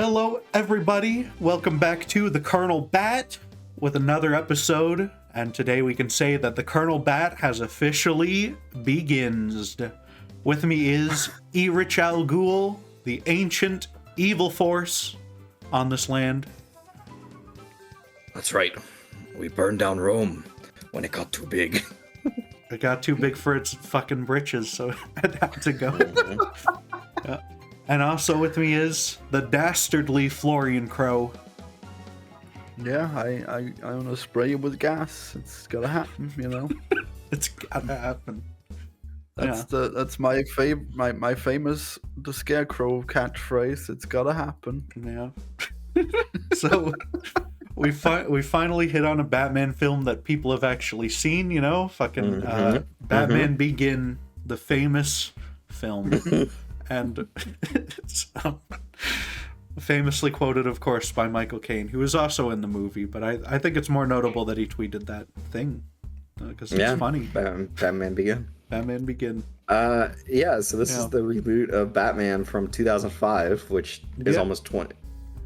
Hello, everybody. Welcome back to the Colonelbat with another episode. And today we can say that the Colonelbat has officially begins. With me is Erich Al Ghul, the ancient evil force on this land. That's right. We burned down Rome when it got too big. It got too big for its fucking britches, so it had to go. Yeah. And also with me is the dastardly Florian Crow. Yeah, I want to spray you with gas. It's gotta happen, you know. It's gotta happen. That's my famous the Scarecrow catchphrase. It's gotta happen. Yeah. So we finally hit on a Batman film that people have actually seen. You know, fucking Batman Begin, the famous film. And it's famously quoted, of course, by Michael Caine, who was also in the movie. But I think it's more notable that he tweeted that thing because it's funny. Batman Begin. Batman Begin. So this is the reboot of Batman from 2005, which is almost 20.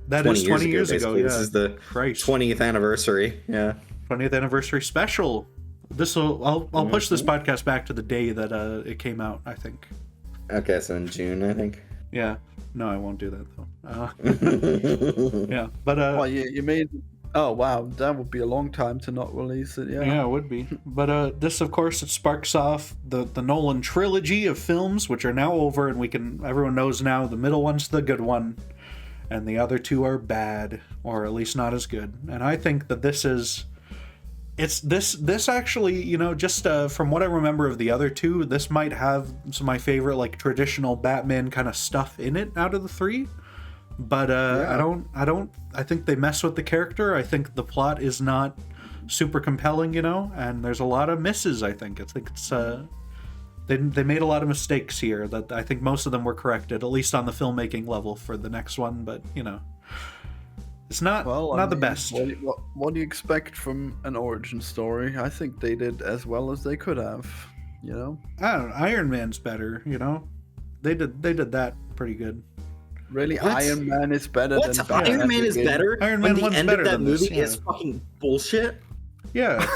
That is 20 years ago. Yeah. This is the 20th anniversary. Yeah. 20th anniversary special. I'll push this podcast back to the day that it came out, I think. Okay, so in June, I think. Yeah. No, I won't do that, though. Yeah, but... Well, you made... Oh, wow, that would be a long time to not release it, yeah. Yeah, it would be. But this, of course, it sparks off the Nolan trilogy of films, which are now over, and everyone knows now the middle one's the good one, and the other two are bad, or at least not as good. And I think that this is... This actually, you know, just from what I remember of the other two, this might have some of my favorite, like, traditional Batman kind of stuff in it out of the three. But I think they mess with the character. I think the plot is not super compelling, you know, and there's a lot of misses, I think. They made a lot of mistakes here that I think most of them were corrected, at least on the filmmaking level for the next one, but, you know. It's not the best. What do you expect from an origin story? I think they did as well as they could have, you know? I don't know. Iron Man's better, you know? They did that pretty good. Really? What? Iron Man is better than Batman. Iron Man is better? Iron Man when the end better of that than movie this, is fucking bullshit? Yeah.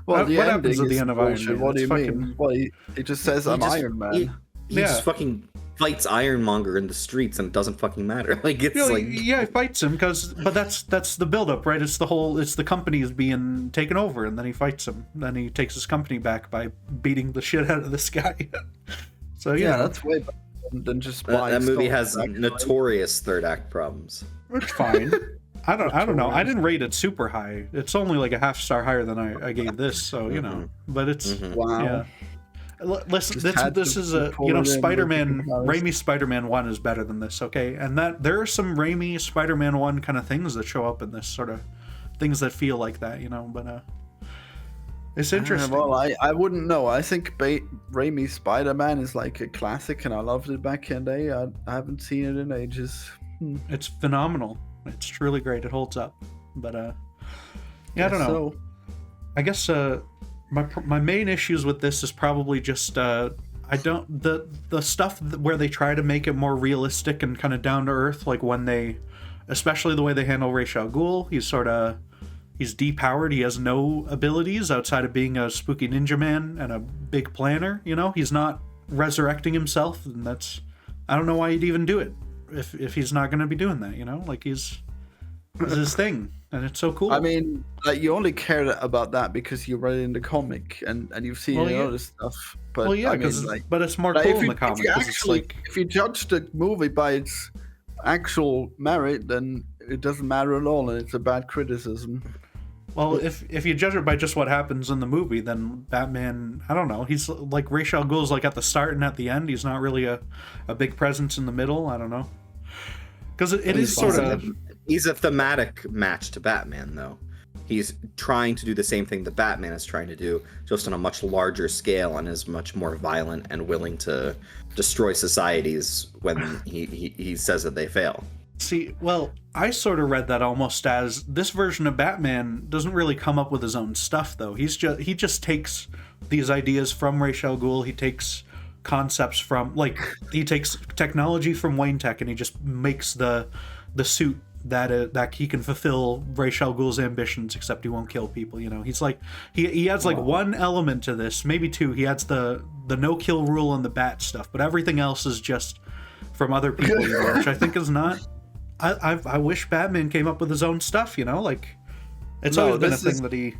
Well, what happens at the end of Iron Man? What do you mean? Well, he just says, I'm Iron Man. He just fucking fights Ironmonger in the streets and it doesn't fucking matter. Like, it's he fights him but that's the buildup, right? It's the company is being taken over, and then he fights him. Then he takes his company back by beating the shit out of this guy. So that's way better than just buying. That movie has notorious third act problems. It's fine. I don't know. I didn't rate it super high. It's only like a half star higher than I gave this. So you know, but it's wow. Yeah. Listen, this is a, you know, Spider-Man, Raimi's Spider-Man 1 is better than this, okay? And that there are some Raimi Spider-Man 1 kind of things that show up in this, sort of things that feel like that, you know, but it's interesting. Well, I wouldn't know. I think Raimi's Spider-Man is like a classic, and I loved it back in the day. I haven't seen it in ages. It's phenomenal. It's truly great. It holds up. But, I don't know. So. I guess, my main issues with this is probably just the stuff where they try to make it more realistic and kind of down to earth, like when they, especially the way they handle Ra's al Ghul. He's depowered. He has no abilities outside of being a spooky ninja man and a big planner. You know, he's not resurrecting himself, and I don't know why he'd even do it if he's not going to be doing that. You know, like it's his thing. And it's so cool. I mean, like, you only care about that because you read it in the comic and you've seen other stuff. But but it's more cool in the comic. If you judge the movie by its actual merit, then it doesn't matter at all, and it's a bad criticism. Well, if you judge it by just what happens in the movie, then Batman, I don't know. He's like Ra's al Ghul's like at the start and at the end. He's not really a big presence in the middle. I don't know. Because it is sort of... He's a thematic match to Batman, though. He's trying to do the same thing that Batman is trying to do, just on a much larger scale, and is much more violent and willing to destroy societies when he says that they fail. See, well, I sort of read that almost as this version of Batman doesn't really come up with his own stuff, though. He just takes these ideas from Ra's al Ghul. He takes concepts from, like, he takes technology from Wayne Tech, and he just makes the the suit that he can fulfill Ra's al Ghul's ambitions, except he won't kill people. You know, he's like he adds like one element to this, maybe two. He adds the no kill rule on the bat stuff, but everything else is just from other people, you know, which I think is not. I wish Batman came up with his own stuff. You know, like it's always been a thing that he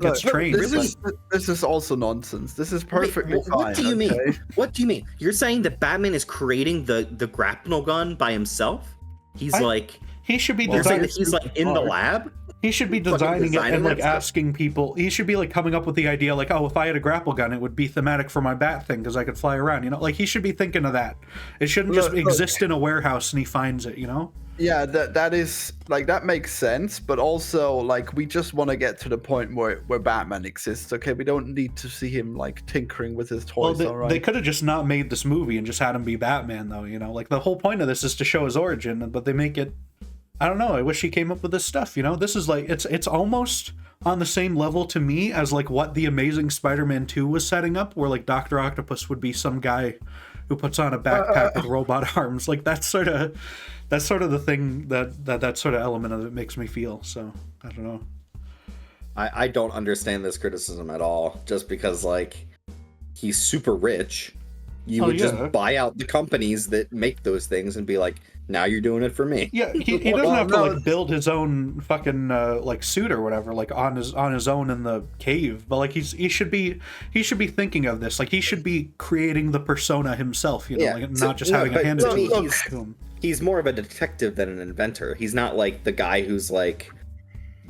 gets trained. This is also nonsense. This is perfectly fine. What do you mean? What do you mean? You're saying that Batman is creating the grapnel gun by himself? He should be You're saying designing. that he's like in the lab? He should be designing it and like asking people. He should be like coming up with the idea like, oh, if I had a grapple gun, it would be thematic for my bat thing because I could fly around. You know, like he should be thinking of that. It shouldn't just exist in a warehouse and he finds it. You know. Yeah, that is like that makes sense, but also like we just want to get to the point where Batman exists. Okay, we don't need to see him like tinkering with his toys. Well, they could have just not made this movie and just had him be Batman, though. You know, like the whole point of this is to show his origin, but they make it. I don't know. I wish he came up with this stuff. You know, this is like it's almost on the same level to me as like what the Amazing Spider-Man 2 was setting up, where like Dr. Octopus would be some guy who puts on a backpack with robot arms. Like that's sort of the thing that sort of element of it makes me feel. So I don't know. I don't understand this criticism at all. Just because like he's super rich, you would just buy out the companies that make those things and be like, now you're doing it for me. Yeah, he doesn't have to like build his own fucking like suit or whatever, like on his own in the cave. But like he should be thinking of this. Like he should be creating the persona himself. You know, like not just having it handed to him. He's more of a detective than an inventor. He's not like the guy who's like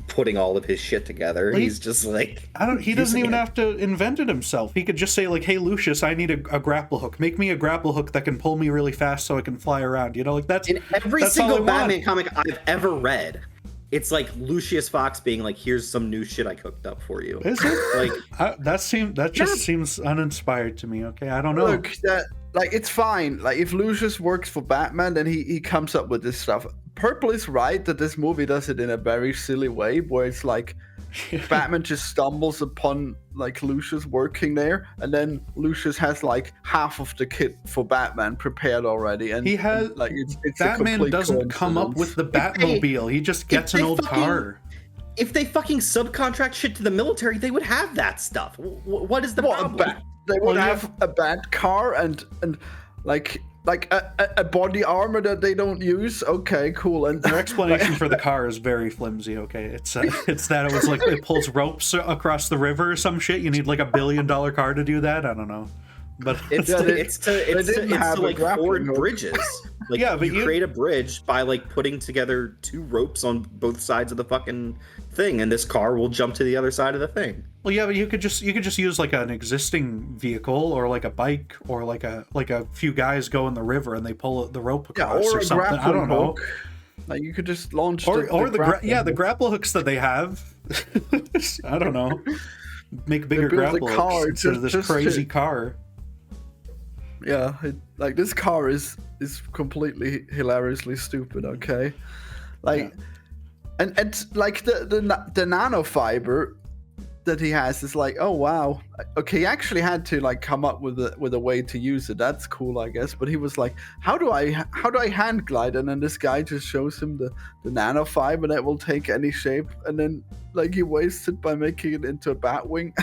putting all of his shit together. Well, he's just like he doesn't even have to invent it himself. He could just say like, hey Lucius, I need a grapple hook. Make me a grapple hook that can pull me really fast so I can fly around. You know, like that's in every single Batman comic I've ever read. It's like Lucius Fox being like, here's some new shit I cooked up for you. Is it? Like that just seems uninspired to me. Okay, I don't know. Look, like it's fine. Like if Lucius works for Batman, then he comes up with this stuff. Purple is right that this movie does it in a very silly way, where it's like Batman just stumbles upon like Lucius working there, and then Lucius has like half of the kit for Batman prepared already, and he has like it's Batman doesn't come up with the Batmobile. He just gets an old car. If they fucking subcontract shit to the military, they would have that stuff. What is the problem? They would have a bat car and like a body armor that they don't use. Okay, cool. And their explanation for the car is very flimsy. Okay, it's that it was like it pulls ropes across the river or some shit. You need like $1 billion car to do that. I don't know, but it's to like ford bridges. Like but you create a bridge by like putting together two ropes on both sides of the fucking thing, and this car will jump to the other side of the thing. Well, yeah, but you could just use like an existing vehicle or like a bike or like a few guys go in the river and they pull the rope across or something. I don't know. Like you could just launch the grapple hooks that they have. I don't know. Make bigger grapple hooks instead of this crazy car. Yeah, like this car is completely hilariously stupid. Okay, like, and like the nanofiber that he has is like, oh wow, okay, he actually had to like come up with a way to use it. That's cool, I guess. But he was like, how do I hand glide? And then this guy just shows him the nanofiber that will take any shape, and then like he wastes it by making it into a bat wing.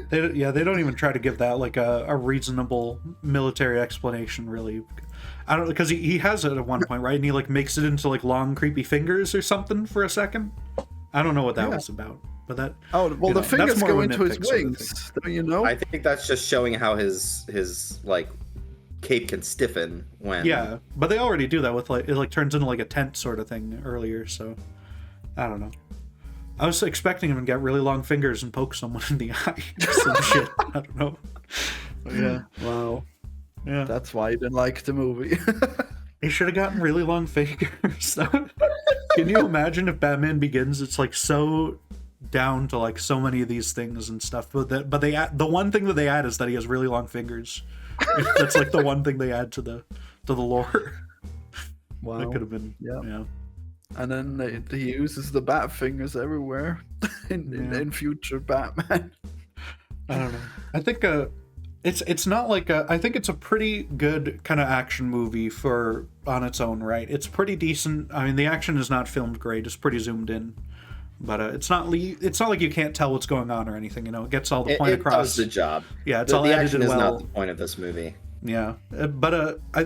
They don't even try to give that like a reasonable military explanation, really. I don't, because he has it at one point, right? And he like makes it into like long creepy fingers or something for a second. I don't know what that was about, but that. Oh well, the fingers go into his wings. You know. I think that's just showing how his like cape can stiffen when. Yeah, but they already do that with like it like turns into like a tent sort of thing earlier, so I don't know. I was expecting him to get really long fingers and poke someone in the eye. Some shit. I don't know. But yeah. Wow. Yeah. That's why you didn't like the movie. He should have gotten really long fingers. Can you imagine if Batman Begins? It's like so down to like so many of these things and stuff. But the one thing that they add is that he has really long fingers. That's like the one thing they add to the lore. Wow. That could have been. Yeah. And then he uses the bat fingers everywhere in future Batman. I don't know. I think it's not like I think it's a pretty good kind of action movie for on its own right. It's pretty decent. I mean, the action is not filmed great. It's pretty zoomed in, but it's not like you can't tell what's going on or anything. You know, it gets all the point across. It does the job. Yeah, it's all edited action is well. not the point of this movie. Yeah, but I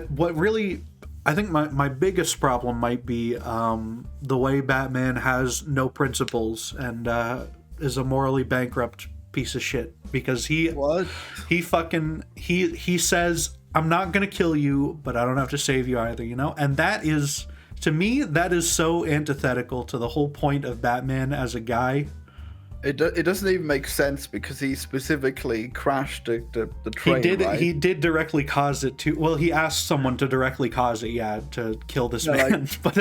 think my biggest problem might be the way Batman has no principles and is a morally bankrupt piece of shit, because he says, I'm not gonna kill you, but I don't have to save you either, you know? And that is, to me, that is so antithetical to the whole point of Batman as a guy. It doesn't even make sense, because he specifically crashed the train. He did directly cause it to. Well, he asked someone to directly cause it, to kill this man. But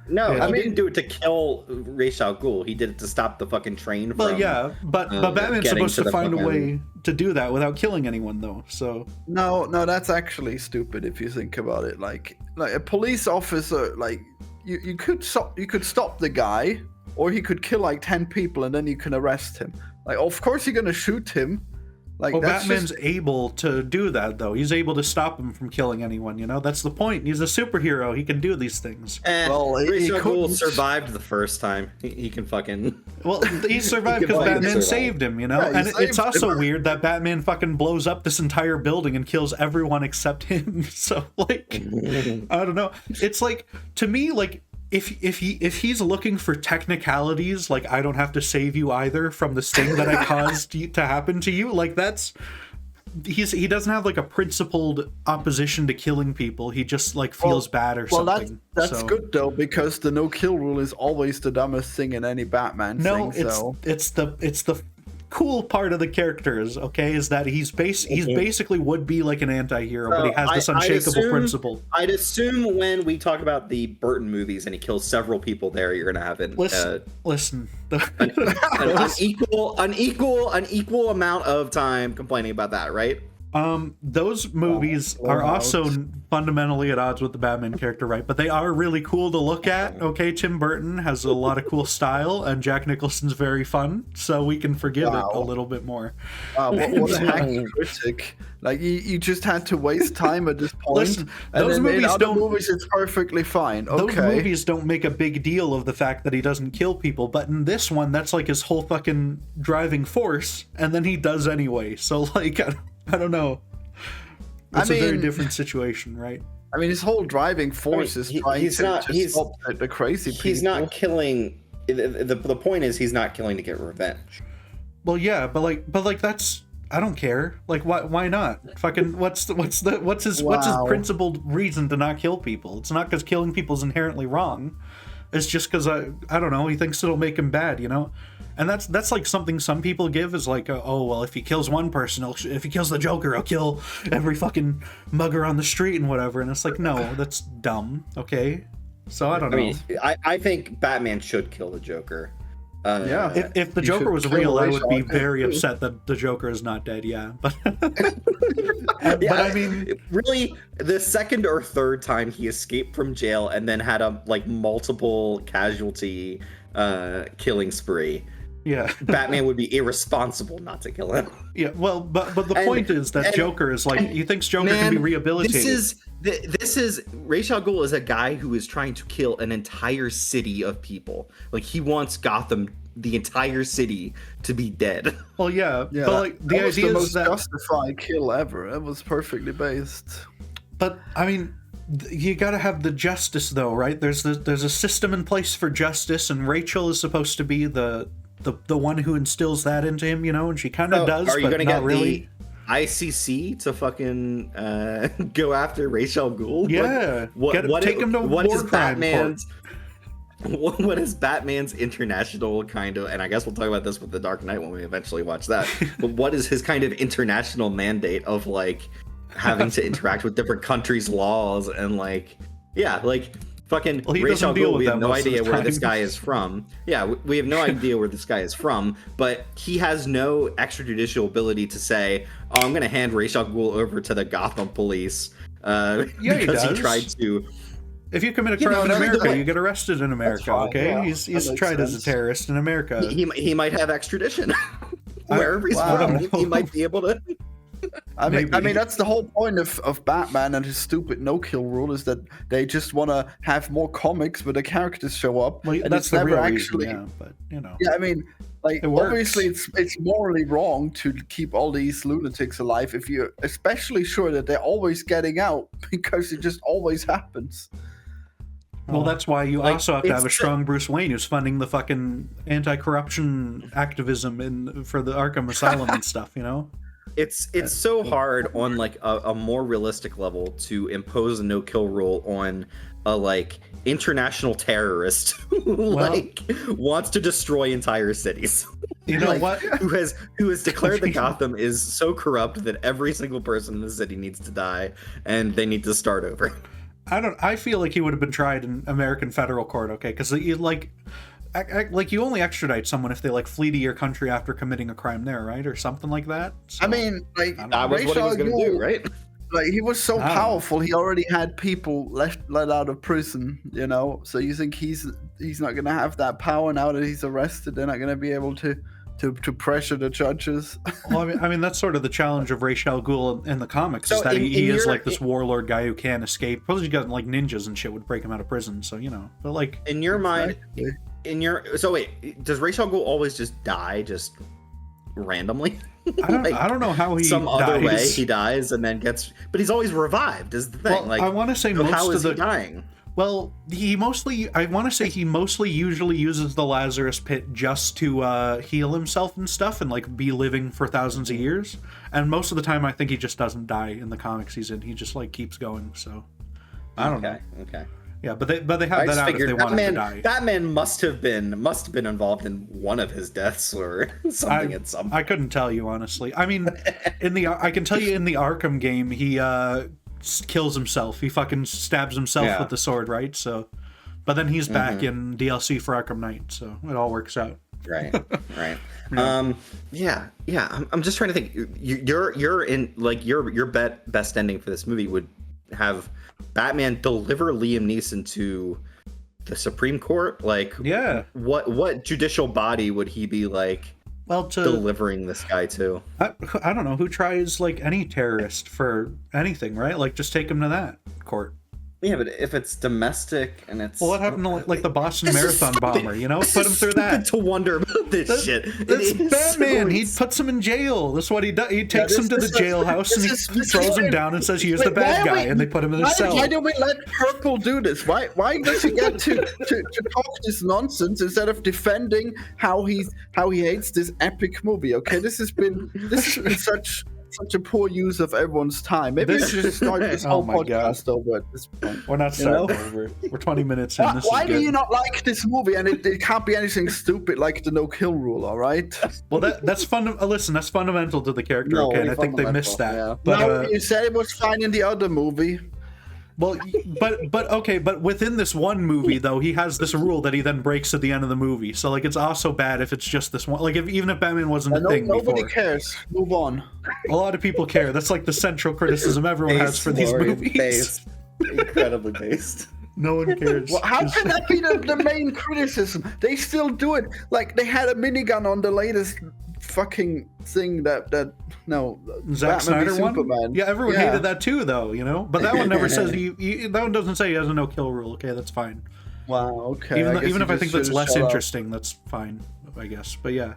no, yeah. he didn't do it to kill Ra's al Ghul. He did it to stop the fucking train from. Well, yeah, but Batman's supposed to find a way to do that without killing anyone, though. So no, that's actually stupid if you think about it. Like a police officer, like you could stop the guy. Or he could kill like 10 people and then you can arrest him. Like, of course you're gonna shoot him. Like, well, Batman's able to do that, though. He's able to stop him from killing anyone, you know? That's the point. He's a superhero. He can do these things. Well, Ra's al Ghul survived the first time. He can fucking... Well, he survived because Batman saved him, you know? Yeah, and it's also weird that Batman fucking blows up this entire building and kills everyone except him. So, like, I don't know. It's like, to me, like, if he's looking for technicalities, like, I don't have to save you either from the sting that I caused to happen to you, like, he doesn't have like a principled opposition to killing people. He just like feels bad or something. That's good though, because the no kill rule is always the dumbest thing in any Batman thing. No, it's the cool part of the characters, okay, is that he's basically would be like an anti-hero, but he has this unshakable principle. I'd assume when we talk about the Burton movies and he kills several people there, you're gonna have it. Listen. An equal amount of time complaining about that, right? Those movies are also fundamentally at odds with the Batman character, right? But they are really cool to look at. Okay, Tim Burton has a lot of cool style, and Jack Nicholson's very fun, so we can forgive it a little bit more. What a hack critic! Like you just had to waste time at this point. Listen, those movies it's perfectly fine. Okay. Those movies don't make a big deal of the fact that he doesn't kill people, but in this one, that's like his whole fucking driving force, and then he does anyway. So like, I don't know. It's a very different situation, right? I mean, his whole driving force is trying to stop the crazy people. He's not killing. The point is, he's not killing to get revenge. Well, yeah, but like that's. I don't care. Like, why not? Fucking, what's his principled reason to not kill people? It's not because killing people is inherently wrong. It's just because I don't know. He thinks it'll make him bad, you know. And that's like something some people give is like, oh, well, if he kills one person, if he kills the Joker, he'll kill every fucking mugger on the street and whatever. And it's like, no, that's dumb. Okay, so I don't know. I think Batman should kill the Joker. If the Joker was real, I would be very upset that the Joker is not dead. Yeah, but but I mean, really, the second or third time he escaped from jail and then had a multiple casualty killing spree. Yeah, Batman would be irresponsible not to kill him. Yeah, well, but the point is that Joker is like, he thinks Joker can be rehabilitated. This is Ra's al Ghul is a guy who is trying to kill an entire city of people. Like, he wants Gotham, the entire city, to be dead. Well, yeah. But like the idea is the most justified kill ever. It was perfectly based. But I mean, you got to have the justice, though, right? There's a system in place for justice, and Rachel is supposed to be the one who instills that into him, you know, and she kind of does, are you but gonna not get really. The ICC to fucking go after Ra's al Ghul? Yeah, take him to war crime court. What is Batman's international kind of, and I guess we'll talk about this with The Dark Knight when we eventually watch that, but what is his kind of international mandate of like having to interact with different countries' laws and like, yeah, like fucking Ra's al Ghul, we have no idea where this guy is from. Yeah, we have no idea where this guy is from, but he has no extrajudicial ability to say, oh, I'm going to hand Ra's al Ghul over to the Gotham police because he tried to... If you commit a crime in America, you get arrested in America, okay? Yeah, he's tried as a terrorist in America. He might have extradition. Wherever he's from, he might be able to... I mean, Maybe. that's the whole point of Batman and his stupid no-kill rule is that they just want to have more comics where the characters show up. Well, and that's it's the never real actually. reason, yeah. But you know, Yeah, I mean, like It works. obviously it's morally wrong to keep all these lunatics alive if you're especially sure that they're always getting out because it just always happens. well, that's why you Like, also have to have a it's- strong Bruce Wayne who's funding the fucking anti-corruption activism for the Arkham Asylum and stuff. You know. It's so hard on like a more realistic level to impose a no-kill rule on a like international terrorist who like wants to destroy entire cities. You know Like, what? who has declared that Gotham is so corrupt that every single person in the city needs to die and they need to start over. I feel like he would have been tried in American federal court, okay? Because you like you only extradite someone if they like flee to your country after committing a crime there, right, or something like that. So, I mean, like That was what he was Ra's al going to do, Ghul, right? Like he was so I don't know. powerful, he already had people let out of prison, you know. So you think he's not gonna have that power now that he's arrested? They're not gonna be able to pressure the judges. well, I mean, that's sort of the challenge of Ra's al Ghul in the comics, is So that in he is your- like this warlord guy who can't escape. Suppose he got like ninjas and shit would break him out of prison, so you know. But like, In your mind, Exactly. so wait, does Ra's al Ghul always just die just randomly? I don't know how he some other way dies. he dies and then gets, but he's always revived is the thing. Well, like I want to say so most how of is the he dying? Well, I want to say he mostly usually uses the Lazarus Pit just to heal himself and stuff and like be living for thousands of years. And most of the time, I think he just doesn't die in the comics he's in. He just like keeps going. So I don't know. Okay. Yeah, but they have I that just out if they figured want him to Batman, die. Batman must have been involved in one of his deaths or something at some point. I couldn't tell you honestly. I mean, I can tell you in the Arkham game, he kills himself. He fucking stabs himself Yeah. with the sword, right? So, but then he's back in DLC for Arkham Knight, so it all works out. Right. Yeah. I'm just trying to think. You're in like your best ending for this movie would have Batman deliver Liam Neeson to the Supreme Court. Like, Yeah. what judicial body would he be like Well, delivering this guy to? I don't know who tries like any terrorist for anything, right? Like just take him to that court. Yeah, but if it's domestic and it's Well, what happened to like the Boston This is Marathon stupid. bomber? You know, This put him is through stupid that. to wonder about this shit. That's It is Batman. so He ins- puts him in jail. That's what he does. He takes him to the this is- jailhouse and he this is- throws him down and says he is the Wait, why bad are guy, we- and they put him in a cell. Why don't we let Purple do this? Why does he get to talk this nonsense instead of defending how he hates this epic movie? Okay, this has been such a poor use of everyone's time. Maybe we This- should just start this Oh whole my God. podcast over at this point. We're not You know? starting over. We're 20 minutes in. This Why is do good. you not like this movie? And it can't be anything stupid like the no-kill rule, all right? Well, that's fun. Listen, that's fundamental to the character. No, Okay, and I think they missed that. fundamental, But no, you said it was fine in the other movie. well, but okay, but within this one movie though, he has this rule that he then breaks at the end of the movie. So like, it's also bad if it's just this one. Like, even if Batman wasn't a thing Nobody before, cares. Move on. a lot of people care. That's like the central criticism everyone has for these Florian movies. based. Incredibly based. No one cares. Well, how can that be the main criticism? They still do it. Like they had a minigun on the latest fucking thing that Zack Batman v Snyder one? Superman. Yeah, everyone hated that too, though. You know, but that one never says that one doesn't say he has a no-kill rule. Okay, that's fine. Wow. Okay. Even if I think that's less interesting. interesting, that's fine, I guess. But yeah,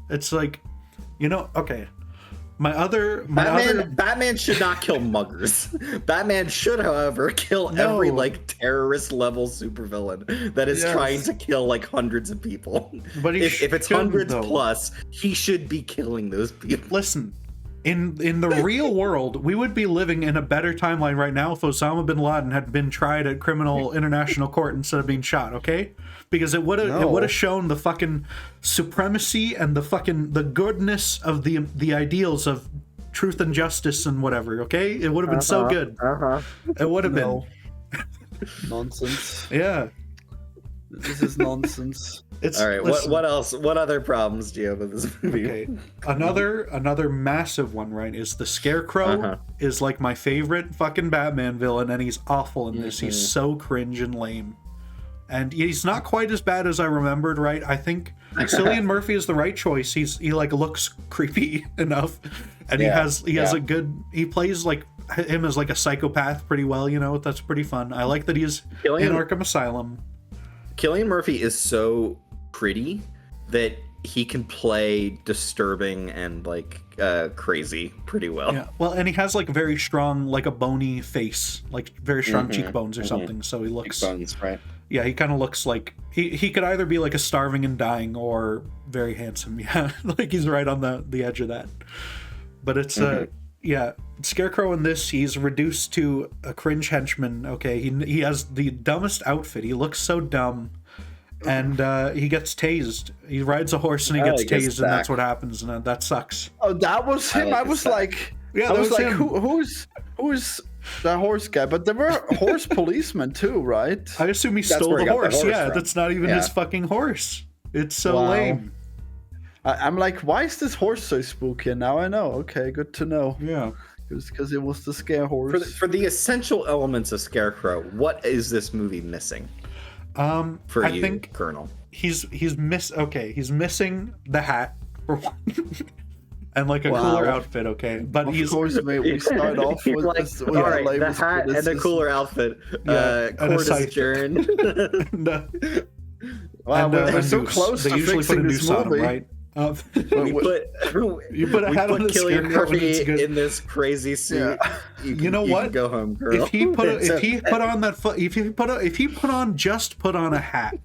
it's like, you know, okay. Batman should not kill muggers. Batman should, however, kill every like terrorist level supervillain that is Yes. trying to kill like hundreds of people. But he if it's shouldn't, hundreds though. plus, he should be killing those people. Listen, in the real world, we would be living in a better timeline right now if Osama bin Laden had been tried at criminal international court instead of being shot. Okay, because it would have shown the fucking supremacy and the goodness of the ideals of truth and justice and whatever. Okay, it would have been so good. It would have No. Nonsense. been. Yeah. This is nonsense. It's, All right, listen, what else? What other problems do you have with this movie? Okay, another massive one, right, is the Scarecrow is like my favorite fucking Batman villain, and he's awful in this. He's so cringe and lame. and he's not quite as bad as I remembered. Right, I think Cillian Murphy is the right choice. He like looks creepy enough, and he has a good. He plays like him as like a psychopath pretty well. You know, that's pretty fun. I like that he's in Arkham Asylum. Cillian Murphy is so pretty that he can play disturbing and like crazy pretty well. Yeah, well, and he has like very strong, like a bony face, like very strong cheekbones or something. So he looks. Cheekbones, right? Yeah, he kind of looks like he could either be like a starving and dying or very handsome. Yeah, like he's right on the edge of that. But it's yeah, Scarecrow in this, he's reduced to a cringe henchman. Okay, he has the dumbest outfit. He looks so dumb, and he gets tased. He rides a horse and he gets tased, and that's what happens, and that sucks. Oh, that was him. I was like, yeah, I was like, who's the horse guy? But there were horse policemen too, right? I assume he stole the horse. Yeah, that's not even his fucking horse. It's so lame. I'm like, why is this horse so spooky? And now I know. Okay, good to know. Yeah. It was because it was the scare horse. For the essential elements of Scarecrow, what is this movie missing? I think Colonel. He's missing the hat for one. And like a cooler outfit, okay? But of course, mate, we start off with like, the hat and the cooler outfit. Court adjourned. Wow, we're so close to fixing this movie. Right? You put a hat on the Cillian Murphy in this crazy suit. Yeah. You know what? You can go home, girl. If he put on a hat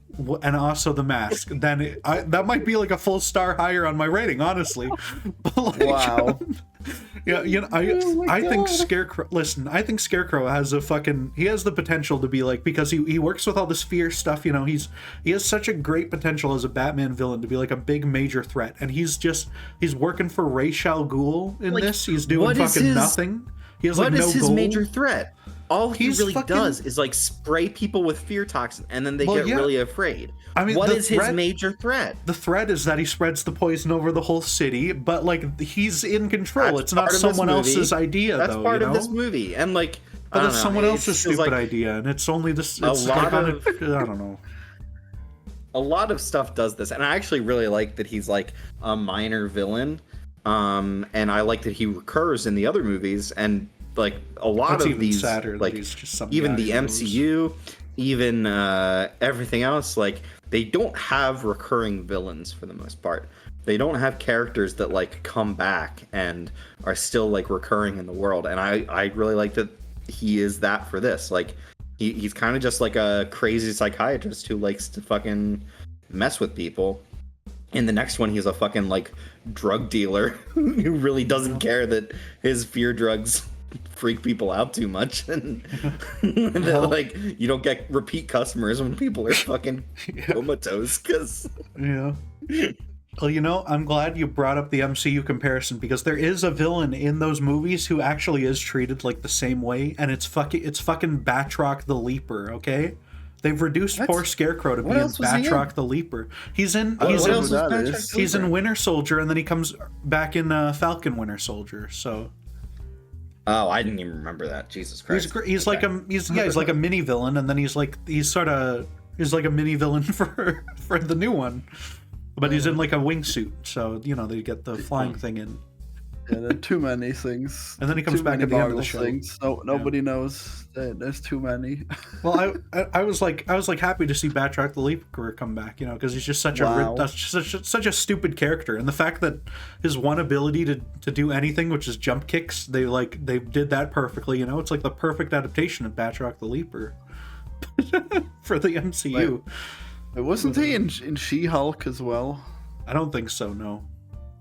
and also the mask, then that might be like a full star higher on my rating, honestly. But like, wow. Yeah, you know, I think Scarecrow. Listen, I think Scarecrow has he has the potential to be like, because he works with all this fear stuff. You know, he has such a great potential as a Batman villain to be like a big major threat, and he's working for Ra's al Ghul in this. He's doing fucking nothing. He has what like no is his goal. Major threat? All he really does is like spray people with fear toxin, and then they get really afraid. I mean, what is his major threat? The threat is that he spreads the poison over the whole city, but like he's in control. It's not someone else's idea. That's part of this movie, and like, but it's someone else's stupid idea, and it's only this. It's I don't know. A lot of stuff does this, and I actually really like that he's like a minor villain, and I like that he recurs in the other movies, and like a lot of these, like even the MCU, even everything else, like they don't have recurring villains for the most part. They don't have characters that like come back and are still like recurring in the world, and I really like that he is that for this. Like he's kind of just like a crazy psychiatrist who likes to fucking mess with people. In the next one, he's a fucking like drug dealer who really doesn't care that his fear drugs freak people out too much, and that like you don't get repeat customers when people are fucking comatose. Because well, you know, I'm glad you brought up the MCU comparison, because there is a villain in those movies who actually is treated like the same way, and it's fucking Batroc the Leaper. Okay, they've reduced poor Scarecrow to being Batroc the Leaper. He's in Winter Soldier, and then he comes back in Falcon Winter Soldier. So. Oh, I didn't even remember that. Jesus Christ. He's like a mini villain, and then he's like a mini villain for the new one, but he's in like a wingsuit, so you know they get the flying thing in. Yeah, there are too many things. And then he comes back at the end of the show. Things. No, nobody knows. There's too many. Well, I was happy to see Batroc the Leaper come back, you know, because he's just such a stupid character, and the fact that his one ability to do anything, which is jump kicks, they did that perfectly. You know, it's like the perfect adaptation of Batroc the Leaper for the MCU. Wasn't he in She-Hulk as well? I don't think so. No.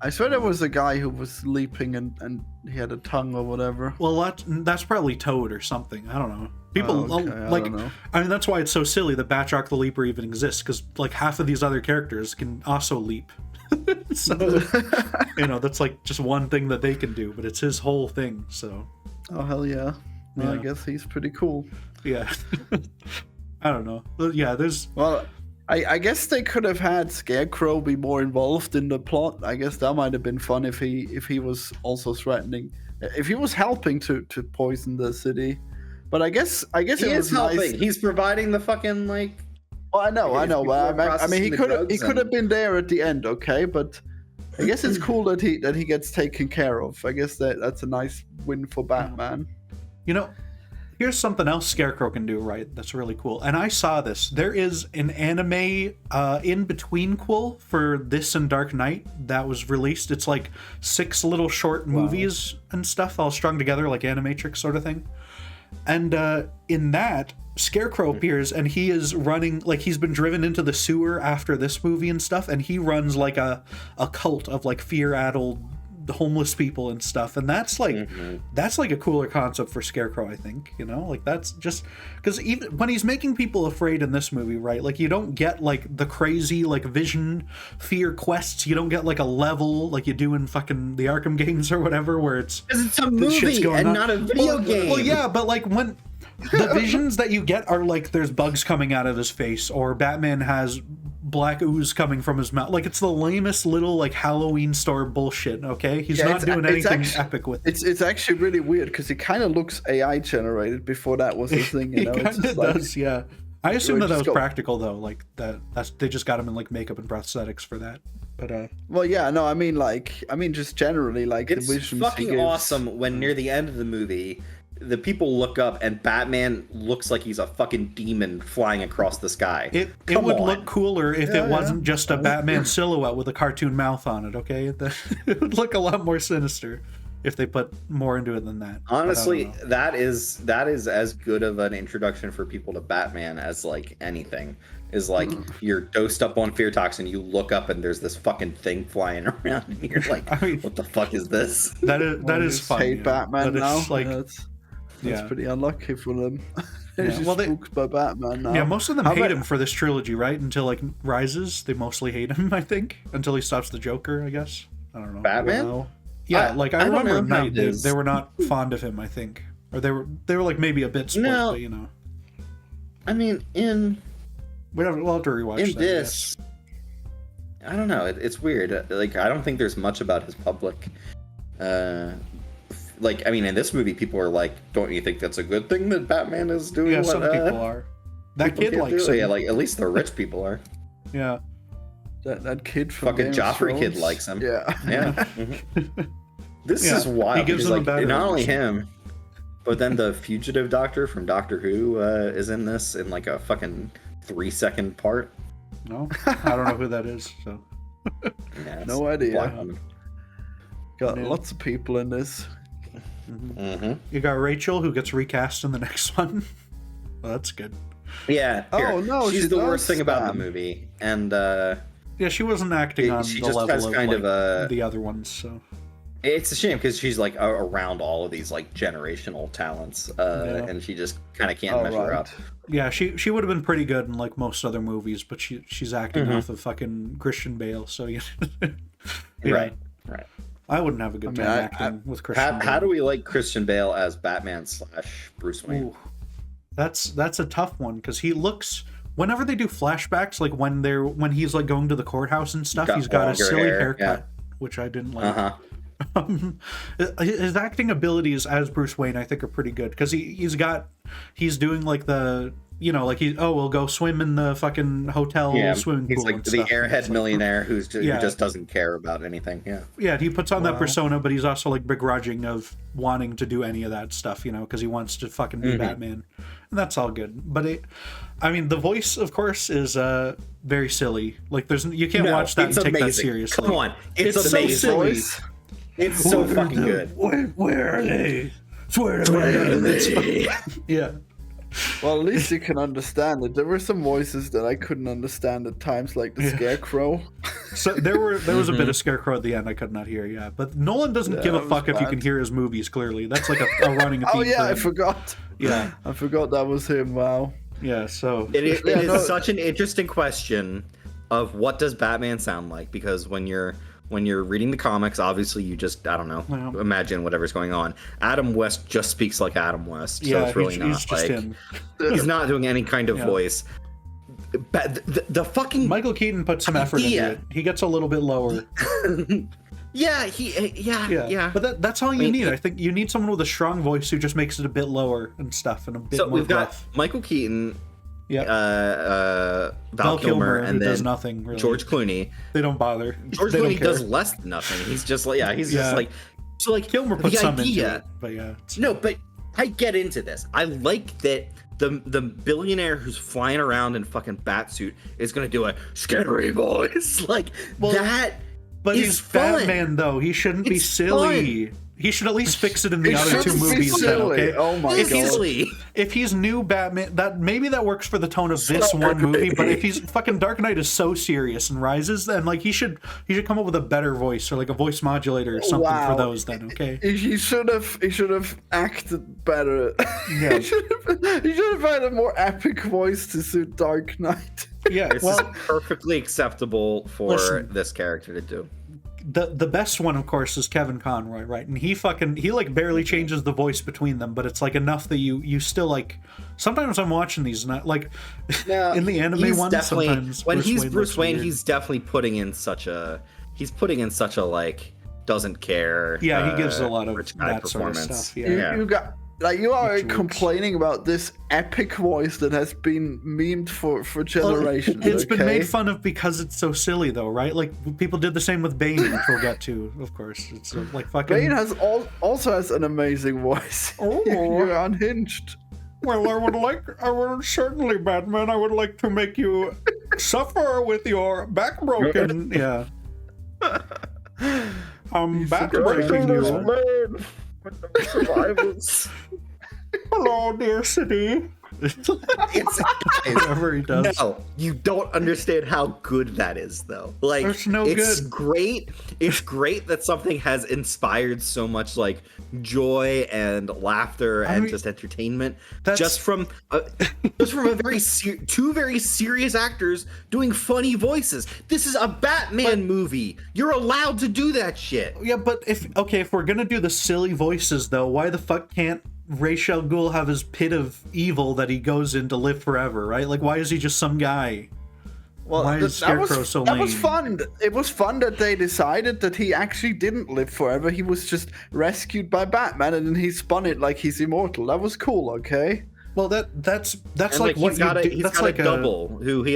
I swear there was a guy who was leaping and he had a tongue or whatever. Well, that's probably Toad or something. I don't know. People I mean, that's why it's so silly that Batroc the Leaper even exists, because like half of these other characters can also leap. So you know, that's like just one thing that they can do, but it's his whole thing. So. Oh hell yeah! Well, I guess he's pretty cool. Yeah. I don't know. Yeah, there's. Well. I guess they could have had Scarecrow be more involved in the plot. I guess that might have been fun if he was also threatening, if he was helping to poison the city. But I guess he is helping. Nice. He's providing the fucking like Well, I know, If but people are I mean, he processing the could have drugs been there at the end, okay? But I guess it's cool that he gets taken care of. I guess that's a nice win for Batman. You know, here's something else Scarecrow can do, right? That's really cool. And I saw this. There is an anime in-between-quel for this and Dark Knight that was released. It's like 6 little short movies and stuff all strung together like Animatrix sort of thing. And in that, Scarecrow appears and he is running, like he's been driven into the sewer after this movie and stuff, and he runs like a cult of like fear-addled homeless people and stuff, and that's like a cooler concept for Scarecrow, I think. You know, like that's just because even when he's making people afraid in this movie, right, like you don't get like the crazy like vision fear quests, you don't get like a level like you do in fucking the Arkham games or whatever, where it's a movie and not a video game. Well, yeah, but like when the visions that you get are like there's bugs coming out of his face, or Batman has black ooze coming from his mouth. Like it's the lamest little like Halloween store bullshit. Okay, he's not doing anything epic with it. It's actually really weird because he kind of looks AI generated before that was his thing. You know, it kind of does. Yeah, I assume that was practical though. Like that's they just got him in like makeup and prosthetics for that. But well, yeah, no, I mean just generally like it's the visions fucking awesome when near the end of the movie, the people look up and Batman looks like he's a fucking demon flying across the sky. It would look cooler if it wasn't just a Batman silhouette with a cartoon mouth on it, okay? It would look a lot more sinister if they put more into it than that. Honestly, that is as good of an introduction for people to Batman as like anything. Is like you're dosed up on fear toxin, you look up and there's this fucking thing flying around and you're like, what the fuck is this? That is fun. Hate Batman now. Like, that's pretty unlucky for them. Yeah. Well, spooked by Batman now. Yeah, most of them hate him for this trilogy, right? Until like Rises, they mostly hate him, I think. Until he stops the Joker, I guess. I don't know. Batman? Yeah, I remember Night, they were not fond of him, I think. Or they were like maybe a bit split, but you know. I mean, we'll have to rewatch in this. I don't know. It's weird. Like, I don't think there's much about his public. Like, I mean, in this movie, people are like, "Don't you think that's a good thing that Batman is doing?" Yeah, some people are. That kid likes it. Yeah, like at least the rich people are. Yeah. That kid from fucking Joffrey kid likes him. Yeah. Yeah. This is wild. He gives him like, not only him, but then the fugitive doctor from Doctor Who is in this in like a fucking 3-second part. No, I don't know who that is. So. Yeah, no idea. Got lots of people in this. You got Rachel, who gets recast in the next one. Well, that's good. Yeah. Here. Oh no, she's the worst thing about the movie, and yeah, she wasn't acting on the level of kind of the other ones. So it's a shame because she's like around all of these like generational talents, and she just kind of can't measure up. Yeah, she would have been pretty good in like most other movies, but she's acting off of fucking Christian Bale, so yeah. Right. I wouldn't have a good time acting with Christian Bale. How do we like Christian Bale as Batman / Bruce Wayne? Ooh, that's a tough one because he looks. Whenever they do flashbacks, like when he's like going to the courthouse and stuff, he's got a silly haircut, which I didn't like. His acting abilities as Bruce Wayne, I think, are pretty good because he's doing like the. You know, like we'll go swim in the fucking hotel swimming pool. He's like the airhead millionaire who just doesn't care about anything. Yeah. Yeah, he puts on that persona, but he's also like begrudging of wanting to do any of that stuff, you know, because he wants to fucking be Batman, and that's all good. But I mean, the voice, of course, is very silly. Like, you can't watch that and take that seriously. Come on, it's amazing. So silly. It's so fucking good. Where are they? Swear to me. Yeah. Well, at least you can understand it. There were some voices that I couldn't understand at times, like the Scarecrow. So there was a bit of Scarecrow at the end I could not hear. Yeah, but Nolan doesn't give a fuck if you can hear his movies clearly. That's like a running theme. Oh yeah, I forgot. Yeah, I forgot that was him. Wow. Yeah. So it is such an interesting question of what does Batman sound like, because when you're reading the comics, obviously you just, I don't know, imagine whatever's going on. Adam West just speaks like Adam West, so it's really not like him. He's not doing any kind of voice. But the fucking Michael Keaton put some effort into it. He gets a little bit lower. Yeah. But that's all you need. I think you need someone with a strong voice who just makes it a bit lower and stuff and a bit more we've rough. got Michael Keaton Val Kilmer, and then does nothing really. George Clooney. They don't bother. George Clooney does less than nothing. He's just like just like so like Kilmer puts some into it, but yeah. No, but I get into this. I like that the billionaire who's flying around in fucking batsuit is gonna do a scary voice like that. But is he's fun. Batman though. He shouldn't be silly. Fun. He should at least fix it in the It other two shouldn't be movies. Then, silly. okay. Oh my god. If he's new Batman, that maybe that works for the tone of this one movie. But if he's fucking Dark Knight is so serious and Rises, then like he should come up with a better voice or like a voice modulator or something for those. Then okay. He should have acted better. Yeah. he should have had a more epic voice to suit Dark Knight. Yeah. this is perfectly acceptable for this character to do. The best one, of course, is Kevin Conroy, right? And he like barely changes the voice between them, but it's like enough that you still like. Sometimes I'm watching these, and like in the anime ones, sometimes when he's Bruce Wayne, he's definitely putting in such a like doesn't care. Yeah, he gives a lot of rich guy that sort of performance. stuff. Yeah. You got like you are complaining about this epic voice that has been memed for generations. It's been made fun of because it's so silly, though, right? Like people did the same with Bane, which we'll get to, of course. It's like fucking. Bane also has an amazing voice. Oh, you're unhinged. Well, I would certainly, Batman. I would like to make you suffer with your back broken. Yeah. I'm back breaking you. Survivors. Hello, dear city. Whatever he does. No, you don't understand how good that is, though. Like, it's no it's good. Great. It's great that something has inspired so much like joy and laughter and just entertainment just from a two very serious actors doing funny voices. This is a Batman movie. You're allowed to do that shit. Yeah, but if we're gonna do the silly voices though, why the fuck can't Ra's al Ghul have his pit of evil that he goes in to live forever, right? Like, why is he just some guy? Well, why is Scarecrow so lame? That was fun. It was fun that they decided that he actually didn't live forever. He was just rescued by Batman, and then he spun it like he's immortal. That was cool, okay? Well, that's and like what he's got you a, do. That's got like a double who he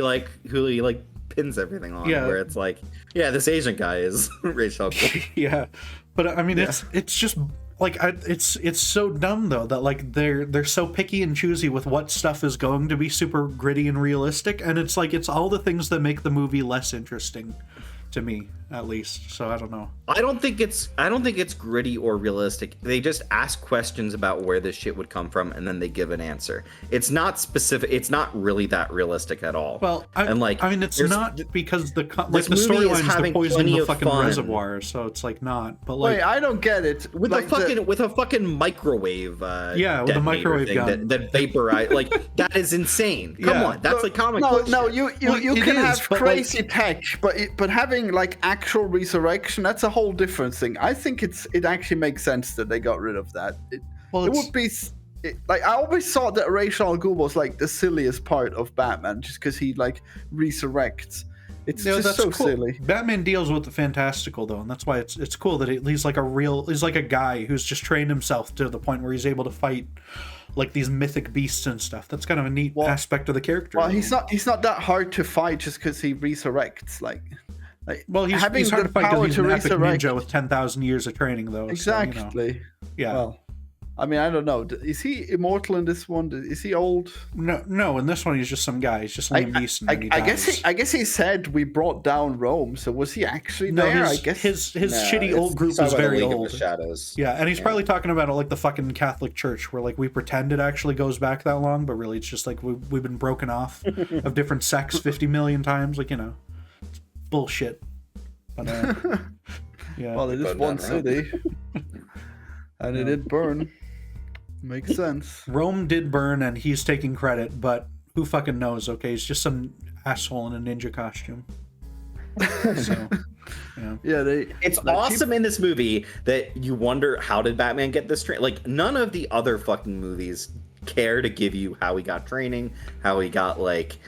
pins everything on. Yeah. Where it's like, yeah, this Asian guy is Ra's al Ghul. Yeah, but I mean, it's just. Like it's so dumb though that like they're so picky and choosy with what stuff is going to be super gritty and realistic, and it's like it's all the things that make the movie less interesting to me, at least. So I don't know. I don't think it's gritty or realistic. They just ask questions about where this shit would come from, and then they give an answer. It's not specific. It's not really that realistic at all. Well, I mean, it's not because the storyline is the poison in the fucking reservoir, so it's like not. But like, wait, I don't get it. With a fucking microwave. With a microwave gun that vaporize like that is insane. Come on, that's like comic book. No, you can have crazy tech, but having like actual resurrection, that's a whole different thing. I think it actually makes sense that they got rid of that. It would be like I always thought that Ra's al Ghul was like the silliest part of Batman, just because he like resurrects. It's just so cool. silly. Batman deals with the fantastical though, and that's why it's cool that he's like a guy who's just trained himself to the point where he's able to fight like these mythic beasts and stuff. That's kind of a neat aspect of the character. Well, he's not that hard to fight just because he resurrects. Well, he's hard to fight because he's an epic ninja with 10,000 years of training, though. Exactly. So, yeah. Well, I mean, I don't know. Is he immortal in this one? Is he old? No. In this one, he's just some guy. He's just Liam Neeson. I guess he said we brought down Rome. So was he actually there? I guess his shitty old group was very old. Shadows. Yeah, and he's probably talking about it like the fucking Catholic Church, where like we pretend it actually goes back that long, but really it's just like we've been broken off of different sects 50 million times. Like it's bullshit. But, yeah. Well, it is one city, and it did burn. Makes sense. Rome did burn, and he's taking credit, but who fucking knows? Okay, he's just some asshole in a ninja costume. So, it's awesome in this movie that you wonder how did Batman get this training. Like none of the other fucking movies care to give you how he got training, how he got like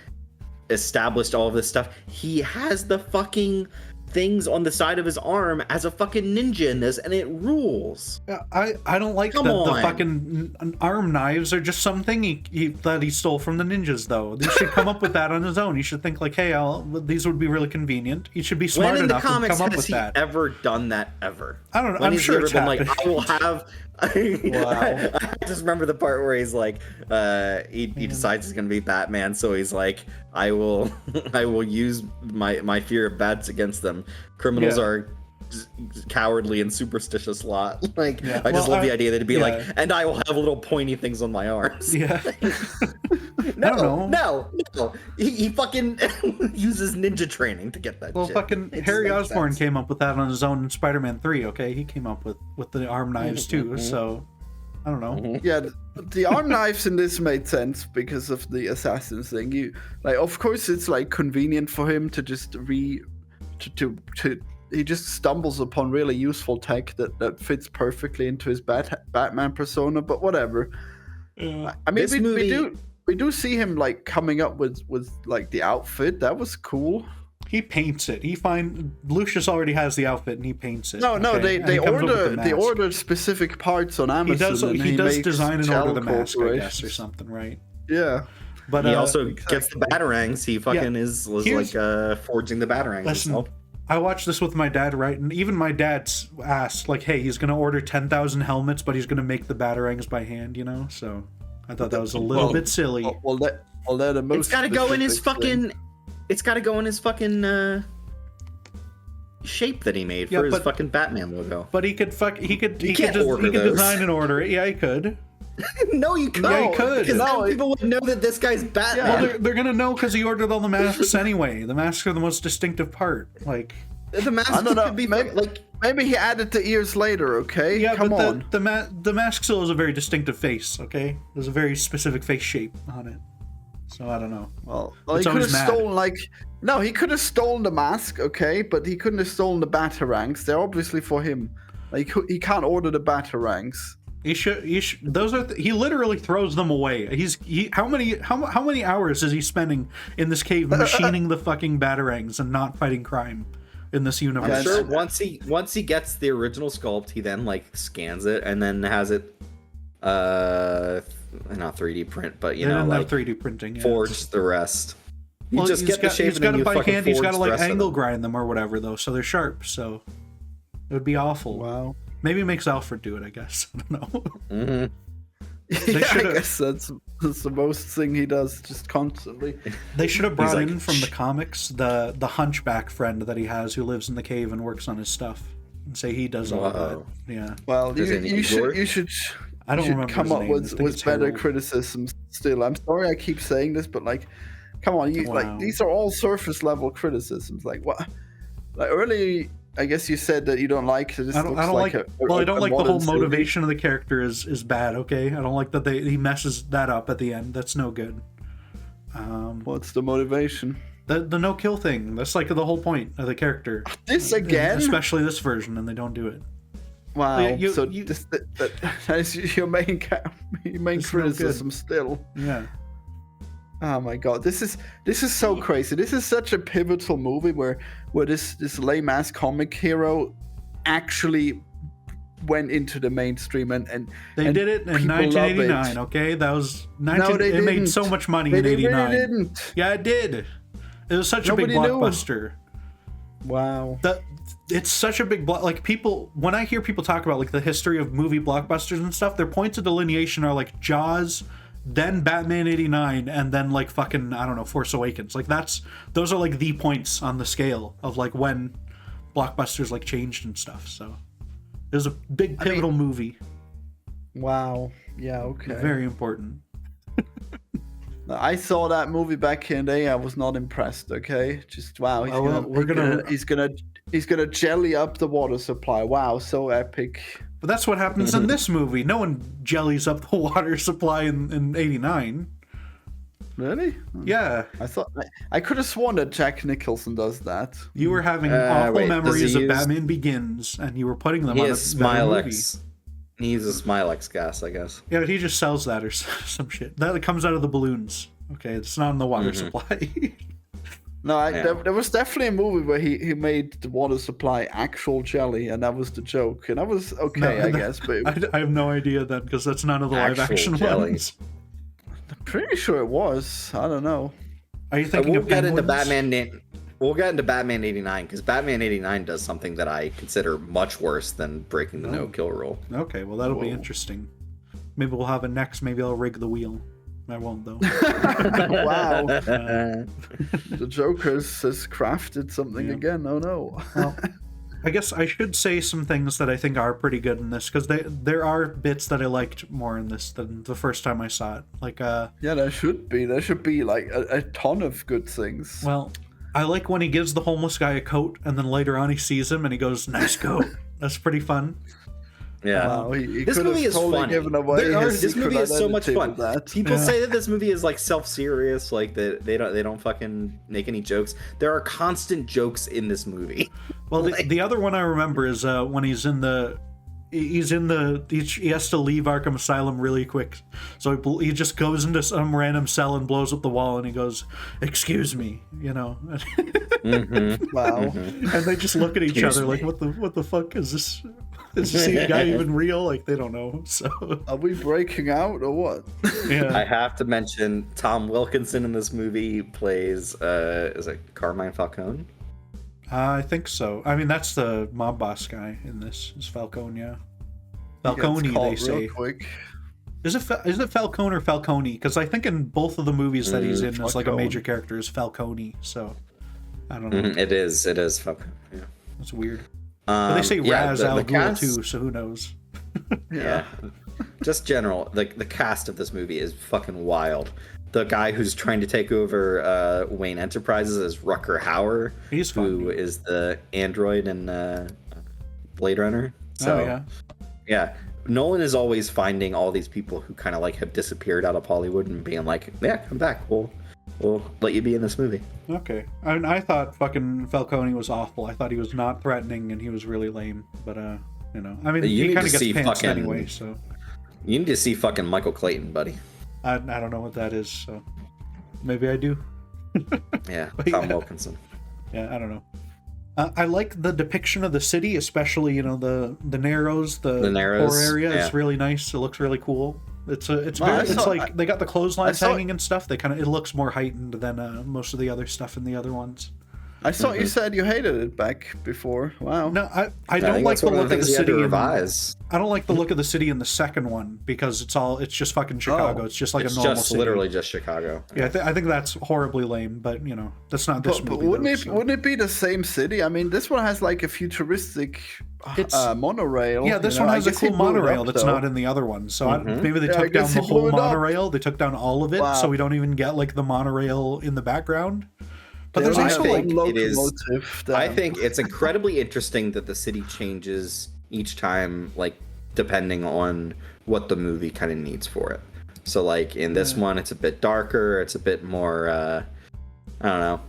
established all of this stuff. He has the fucking things on the side of his arm as a fucking ninja in this, and it rules. Yeah, I don't like Come the on. fucking arm knives are just something that he stole from the ninjas, though. He should come up with that on his own. He should think like, hey, these would be really convenient. He should be smart When in the enough to comics come up has with he that. ever done that ever? I don't know. When I'm he's sure ever it's been happened. like, I will have. Wow. I just remember the part where he's like, he decides he's gonna be Batman, so he's like, I will use my fear of bats against them. Criminals Yeah. are cowardly and superstitious lot. Like, Yeah. I just Well, love the idea that it'd be yeah. like, and I will have little pointy things on my arms. Yeah. No, I don't know. no. He fucking uses ninja training to get that Well, shit. fucking It just Harry makes Osborn sense. came up with that on his own in Spider-Man 3, okay? He came up with the arm knives too, so I don't know. Yeah, the arm knives in this made sense because of the assassins thing. You like, of course, it's like convenient for him to just he just stumbles upon really useful tech that fits perfectly into his Batman persona. But whatever. Yeah. I mean, This we movie- we do see him like coming up with like the outfit. That was cool. He paints it. Lucius already has the outfit and he paints it. No, okay? And they he comes up with the they mask. ordered specific parts on Amazon. He does makes design and order the shell mask, I guess, or corporations. something, right? Yeah. But He also gets the batarangs. He fucking was Here's- like forging the batarangs listen, himself. I watched this with my dad, right? And even my dad asked, like, hey, he's going to order 10,000 helmets, but he's going to make the batarangs by hand, you know? So I thought that was a little bit silly. Well, they're the most It's got to go in his specific thing. fucking. It's got to go in his fucking shape that he made Yeah, for his but- fucking Batman logo. But he could can't order those. design and order it. Yeah, he could. No, you can't. Yeah, he could. Because No, then people would know that this guy's Batman. Well, they're gonna know because he ordered all the masks anyway. The masks are the most distinctive part. Like, The mask I don't know. could be Maybe, like. maybe he added the ears later. Okay, yeah, come but on. the mask still has a very distinctive face. Okay, there's a very specific face shape on it. So I don't know. Well, It's he could have always mad. stolen no, he could have stolen the mask. Okay, but he couldn't have stolen the batarangs. They're obviously for him. Like he can't order the batarangs. He should. Those are. He literally throws them away. How many hours is he spending in this cave machining the fucking batarangs and not fighting crime in this universe? I'm sure once he gets the original sculpt, he then like scans it and then has it, not 3D print, but They didn't have like 3D printing. Yeah. forge the rest. You Well, just get the shape he's and got then it you by fucking hand. He's got to forge the like rest of angle them. grind them or whatever though, so they're sharp. So it would be awful. Wow. Maybe it makes Alfred do it. I guess I don't know. Mhm. Yeah, I should've- guess that's the most thing he does, just constantly. They should have brought like, in from the comics the hunchback friend that he has who lives in the cave and works on his stuff, and say he does all of Whoa. that. Yeah, Well, Is it you Igor? should I don't you should remember come his up name. I with think it's better Harold. criticisms. Still, I'm sorry I keep saying this, but like, come on, Wow. like these are all surface level criticisms. Like what? Like earlier, I guess you said that you don't like. This I don't looks like. a Well, I don't like the modern whole city. motivation of the character is bad. Okay, I don't like that he messes that up at the end. That's no good. What's the motivation? The no kill thing. That's like the whole point of the character. This again? Especially this version, and they don't do it. Wow. Yeah, you- so you- that is your main It's no criticism still. Yeah. Oh my god, this is so crazy. This is such a pivotal movie where this lame ass comic hero actually went into the mainstream and They did it in people love 1989. it. Okay, that was No, they It made didn't. so much money They in really '89. didn't. Yeah, it did. It was such a big Nobody knew. blockbuster. Wow. It's such a big like people when I hear people talk about like the history of movie blockbusters and stuff, their points of delineation are like Jaws, then Batman '89, and then like fucking I don't know Force Awakens. Like those are like the points on the scale of like when blockbusters like changed and stuff. So it was a big pivotal movie, Wow. Yeah. Okay. very important. I saw that movie back in the day. I was not impressed. Okay. Just wow. He's gonna jelly up the water supply. Wow. So epic. But that's what happens in this movie. No one jellies up the water supply in '89. Really? Yeah, I thought I could have sworn that Jack Nicholson does that. you were having awful wait, does memories he of use- Batman Begins, and you were putting them He on a has better movie. Smilex. He uses Smilex gas, I guess. Yeah, but he just sells that or some shit. That comes out of the balloons. Okay, it's not in the water Mm-hmm. supply. No, Yeah. there was definitely a movie where he made the water supply actual jelly, and that was the joke, and that was okay, I guess. But I have no idea then, because that's none of the live Actual action jelly. ones. I'm pretty sure it was. I don't know. Are you thinking We'll of get into Penguins? We'll get into Batman 89 because Batman 89 does something that I consider much worse than breaking the no-kill rule. Okay, well that'll be Whoa. interesting. Maybe we'll have it next. Maybe I'll rig the wheel. I won't though. Wow, the Joker has crafted something Yeah. again. Oh no. Well, I guess I should say some things that I think are pretty good in this, because there are bits that I liked more in this than the first time I saw it. Like, Yeah, there should be. There should be like a ton of good things. well, I like when he gives the homeless guy a coat, and then later on he sees him and he goes, "Nice coat." That's pretty fun. Yeah. Wow, he This could have movie is totally funny. given away his This secret movie is so much identity fun. with that. People say that this movie is like self-serious, like that they don't fucking make any jokes. There are constant jokes in this movie. Well, the other one I remember is when he has to leave Arkham Asylum really quick, so he just goes into some random cell and blows up the wall, and he goes, "Excuse me," you know. Wow. And they just look at each Excuse other me. like, what the fuck is this? Is this guy even real? Like, they don't know. So Are we breaking out or what? I yeah, have to mention Tom Wilkinson in this movie plays is it Carmine Falcone? I think so. I mean, that's the mob boss guy in this. Is Falcone? Yeah, Falcone. Gets caught They real say. quick. Is it Falcone or Falcone? Because I think in both of the movies that he's in, as like a Falcone. major character, is Falcone. So I don't know. It is Falcone. Yeah. That's weird. But they say Raz Al Ghul cast- too, so who knows? Yeah. Just general, the cast of this movie is fucking wild. The guy who's trying to take over Wayne Enterprises is Rutger Hauer, He's who fun. is the android in Blade Runner. So Oh yeah. yeah, Nolan is always finding all these people who kind of like have disappeared out of Hollywood and being like, yeah, come back. We'll let you be in this movie. Okay. I thought fucking Falcone was awful. I thought he was not threatening and he was really lame. But you know, I mean, You he need kind of to gets see pants fucking- anyway. So You need to see fucking Michael Clayton, buddy. I don't know what that is. So maybe I do. Yeah, But Tom yeah. Wilkinson. Yeah, I don't know. I like the depiction of the city, especially the Narrows, the Narrows, poor area. yeah. It's really nice. It looks really cool. It's I saw- like they got the clotheslines I saw- hanging and stuff. It looks more heightened than most of the other stuff in the other ones. I thought you said you hated it back before. Wow. No, I I don't think like that's the one of look the of the things you had to city. revise. I don't like the look of the city in the second one because it's just fucking Chicago. Oh. It's just like It's a normal just city. literally just Chicago. Yeah, I think that's horribly lame, but you know, that's not this But movie. wouldn't though, it so. wouldn't it be the same city? I mean, this one has like a futuristic It's- monorail. Yeah, this you know? one I has a guess he cool blew it monorail up, that's though. not in the other one. So maybe they Yeah, I took down guess the he blew whole it up. monorail. They took down all of it, Wow. so we don't even get like the monorail in the background. But They there's only also have like one it is- locomotive I down. think it's incredibly interesting that the city changes each time, like depending on what the movie kind of needs for it. So like in this one, it's a bit darker. It's a bit more, I don't know,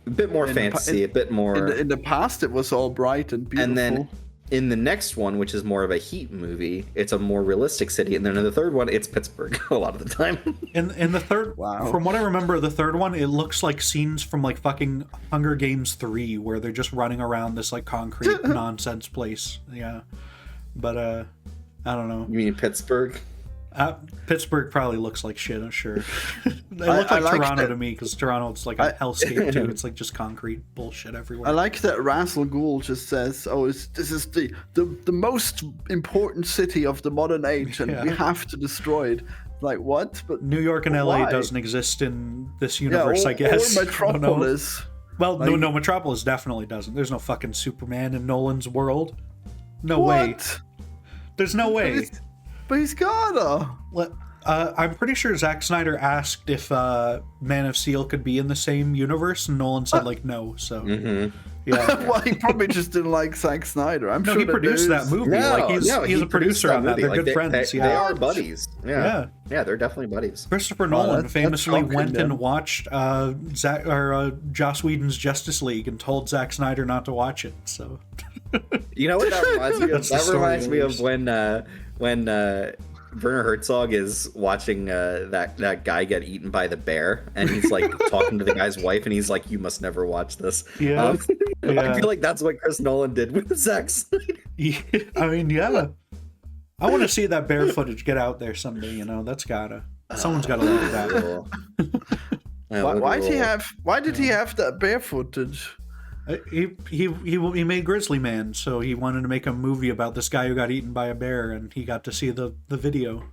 a bit more In the pa- fancy, a bit more. in the past it was all bright and beautiful. And then in the next one, which is more of a heat movie, it's a more realistic city. And then in the third one, it's Pittsburgh a lot of the time. in the third. Wow. From what I remember, of the third one, it looks like scenes from like fucking Hunger Games 3, where they're just running around this like concrete nonsense place. Yeah, but I don't know. You mean Pittsburgh? Pittsburgh probably looks like shit, I'm sure. They I look like like Toronto that- to me, because Toronto's like a hellscape too. It's like just concrete bullshit everywhere. I like that Ra's al Ghul just says, "Oh, this is the most important city of the modern age, and Yeah. we have to destroy it." Like what? But New York and LA why? doesn't exist in this yeah, universe, I guess. Or I don't know. Metropolis. Well, Like- no, Metropolis definitely doesn't. There's no fucking Superman in Nolan's world. No way. What? There's no way. But he's gotta. I'm pretty sure Zack Snyder asked if Man of Steel could be in the same universe, and Nolan said like no. So yeah. Well, he probably just didn't like Zack Snyder. I'm No, sure he produced that there's- movie. like he's he a produced producer on that. movie. They're Like, good friends. They Yeah. are buddies. Yeah. Yeah, they're definitely buddies. Christopher Nolan that's famously shocking, went then. and watched Joss Whedon's Justice League and told Zack Snyder not to watch it. So You know what that reminds me of? That's the That story reminds of me yours. of when Werner Herzog is watching that guy get eaten by the bear, and he's like talking to the guy's wife, and he's like, "You must never watch this." Yeah. I feel like that's what Chris Nolan did with Zack Snyder. Yeah, I mean, yeah. I want to see that bear footage get out there someday. You know, someone's gotta like that. Why did he have that bear footage? He made Grizzly Man, so he wanted to make a movie about this guy who got eaten by a bear, and he got to see the video.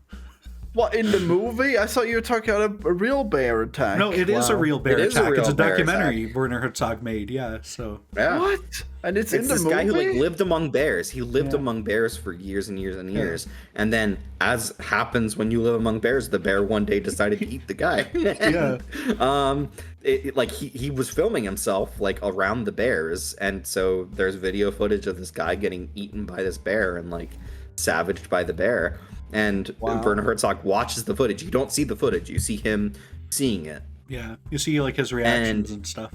What, in the movie? I thought you were talking about a real bear attack. No, it is a real bear attack. It's a documentary attack. Werner Herzog made. Yeah, so Yeah. What? And it's in the this movie? guy who like lived among bears. He lived among bears for years and years and years. And then, as happens when you live among bears, the bear one day decided to eat the guy. Yeah. He was filming himself like around the bears, and so there's video footage of this guy getting eaten by this bear and like savaged by the bear. And Werner Herzog watches the footage. You don't see the footage. You see him seeing it. Yeah, you see like his reactions and stuff.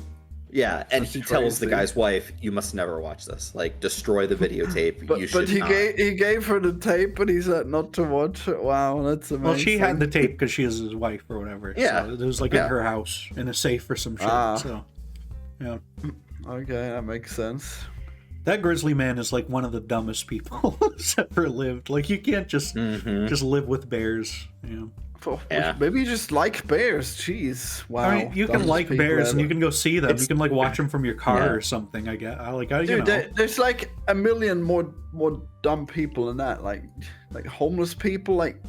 Yeah, and he tells the guy's wife, "You must never watch this. Like, destroy the videotape. But not." he gave her the tape, but he said not to watch it. Wow, that's amazing. Well, she had the tape because she is his wife or whatever. Yeah, so it was like in her house in a safe or some shit. So, yeah. Okay, that makes sense. That Grizzly Man is like one of the dumbest people who's ever lived. Like, you can't just live with bears. You know. Yeah. Maybe you just like bears. Jeez, wow. I mean, you can like bears and you can go see them. You can like watch them from your car or something. I guess. Dude, there's like a million more dumb people than that. Like homeless people. Like,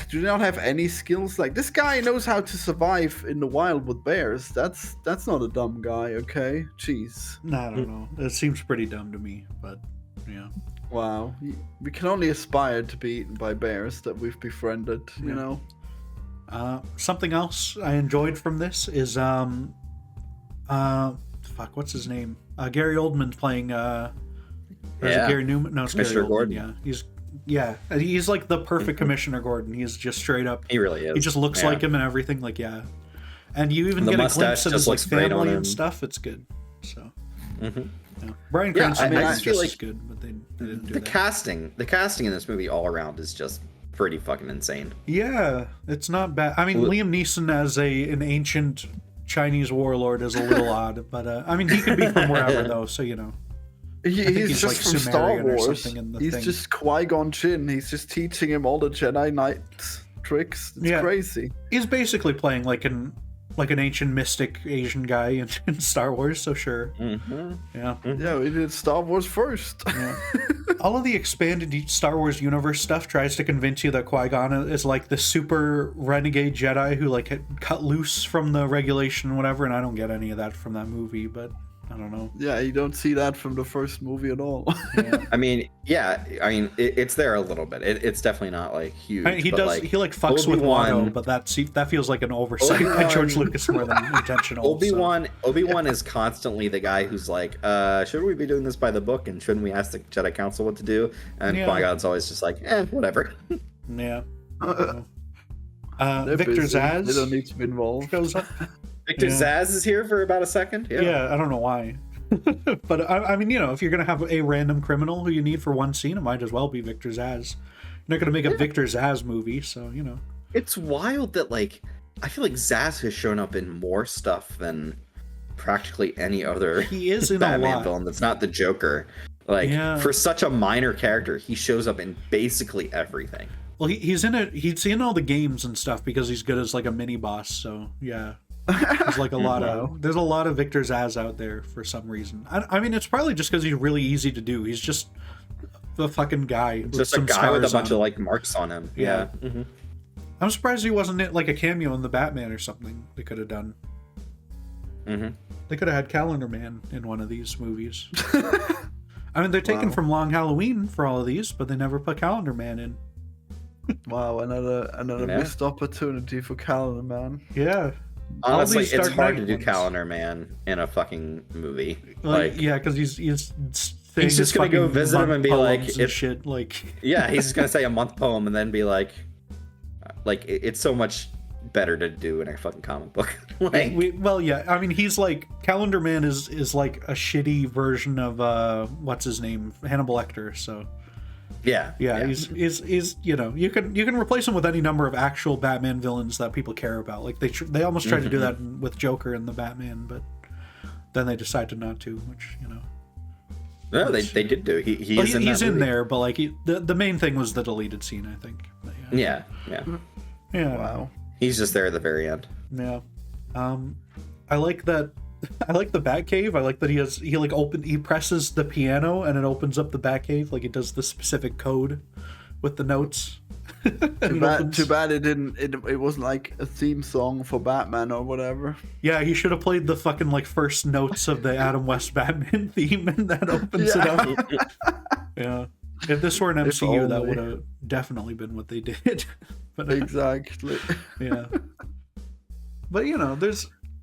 do they not have any skills? Like, this guy knows how to survive in the wild with bears. That's not a dumb guy, okay? Jeez. No, I don't know. It seems pretty dumb to me, but yeah. Wow. We can only aspire to be eaten by bears that we've befriended, you know? Something else I enjoyed from this is what's his name? Gary Oldman playing or is it Gary Newman? No, it's Commissioner Gary Oldman. Gordon. Yeah, he's like the perfect Commissioner Gordon. He's just straight up. He really is. He just looks like him and everything. Like, yeah, and you even get a glimpse of his like family and stuff. It's good. So, Bryan Cranston I is feel just like as good, but they didn't do the that. The casting in this movie all around is just pretty fucking insane. Yeah, it's not bad. I mean, Liam Neeson as an ancient Chinese warlord is a little odd, but I mean, he could be from wherever though, so you know. He's just like from Star Sumerian Wars. He's just Qui-Gon Jinn. He's just teaching him all the Jedi Knight tricks. It's crazy. He's basically playing like an ancient mystic Asian guy in Star Wars, so sure. Yeah, we did Star Wars first. Yeah. All of the expanded Star Wars universe stuff tries to convince you that Qui-Gon is like the super renegade Jedi who like had cut loose from the regulation and whatever, and I don't get any of that from that movie, but I don't know. Yeah, you don't see that from the first movie at all. Yeah. I mean, it's there a little bit. It's definitely not like huge. I mean, he fucks Obi-Wan, with Watto, but that feels like an oversight by George Lucas more than intentional. Obi-Wan is constantly the guy who's like, should we be doing this by the book, and shouldn't we ask the Jedi Council what to do? And Qui-Gon's always just like, whatever. Yeah. Victor busy. Zsasz. They don't need to be involved. Shows up. Victor Zsasz is here for about a second. Yeah, I don't know why. But I mean, you know, if you're going to have a random criminal who you need for one scene, it might as well be Victor Zsasz. You're not going to make a Victor Zsasz movie, so, you know. It's wild that, like, I feel like Zsasz has shown up in more stuff than practically any other he is in Batman villain that's not the Joker. Like, for such a minor character, he shows up in basically everything. Well, he's in all the games and stuff because he's good as, like, a mini-boss, so, yeah. There's like there's a lot of Victor Zsasz out there for some reason. I mean, it's probably just because he's really easy to do. He's just the fucking guy. Just a guy with a bunch of like marks on him. Yeah. I'm surprised he wasn't like a cameo in the Batman or something. They could have done. They could have had Calendar Man in one of these movies. I mean, they're taken from Long Halloween for all of these, but they never put Calendar Man in. Wow, another missed opportunity for Calendar Man. Yeah. Honestly, it's hard to do Calendar Man in a fucking movie. Like, yeah, because he's just gonna go visit him and be like, shit, like. Yeah, he's just gonna say a month poem and then be like it's so much better to do in a fucking comic book. I mean, he's like Calendar Man is like a shitty version of what's his name, Hannibal Lecter. So Yeah. He's you know, you can replace him with any number of actual Batman villains that people care about. Like they almost tried to do that with Joker and the Batman, but then they decided not to, which, you know. No, they did do. He's in there, but like the main thing was the deleted scene, I think. But yeah. Wow. He's just there at the very end. Yeah. I like that. I like the Batcave. I like that he presses the piano and it opens up the Batcave. Like, it does the specific code with the notes. Too bad it didn't. It wasn't like a theme song for Batman or whatever. Yeah, he should have played the fucking like first notes of the Adam West Batman theme, and that opens it up. Yeah. If this were an MCU, that would have definitely been what they did. But exactly. Yeah. But you know,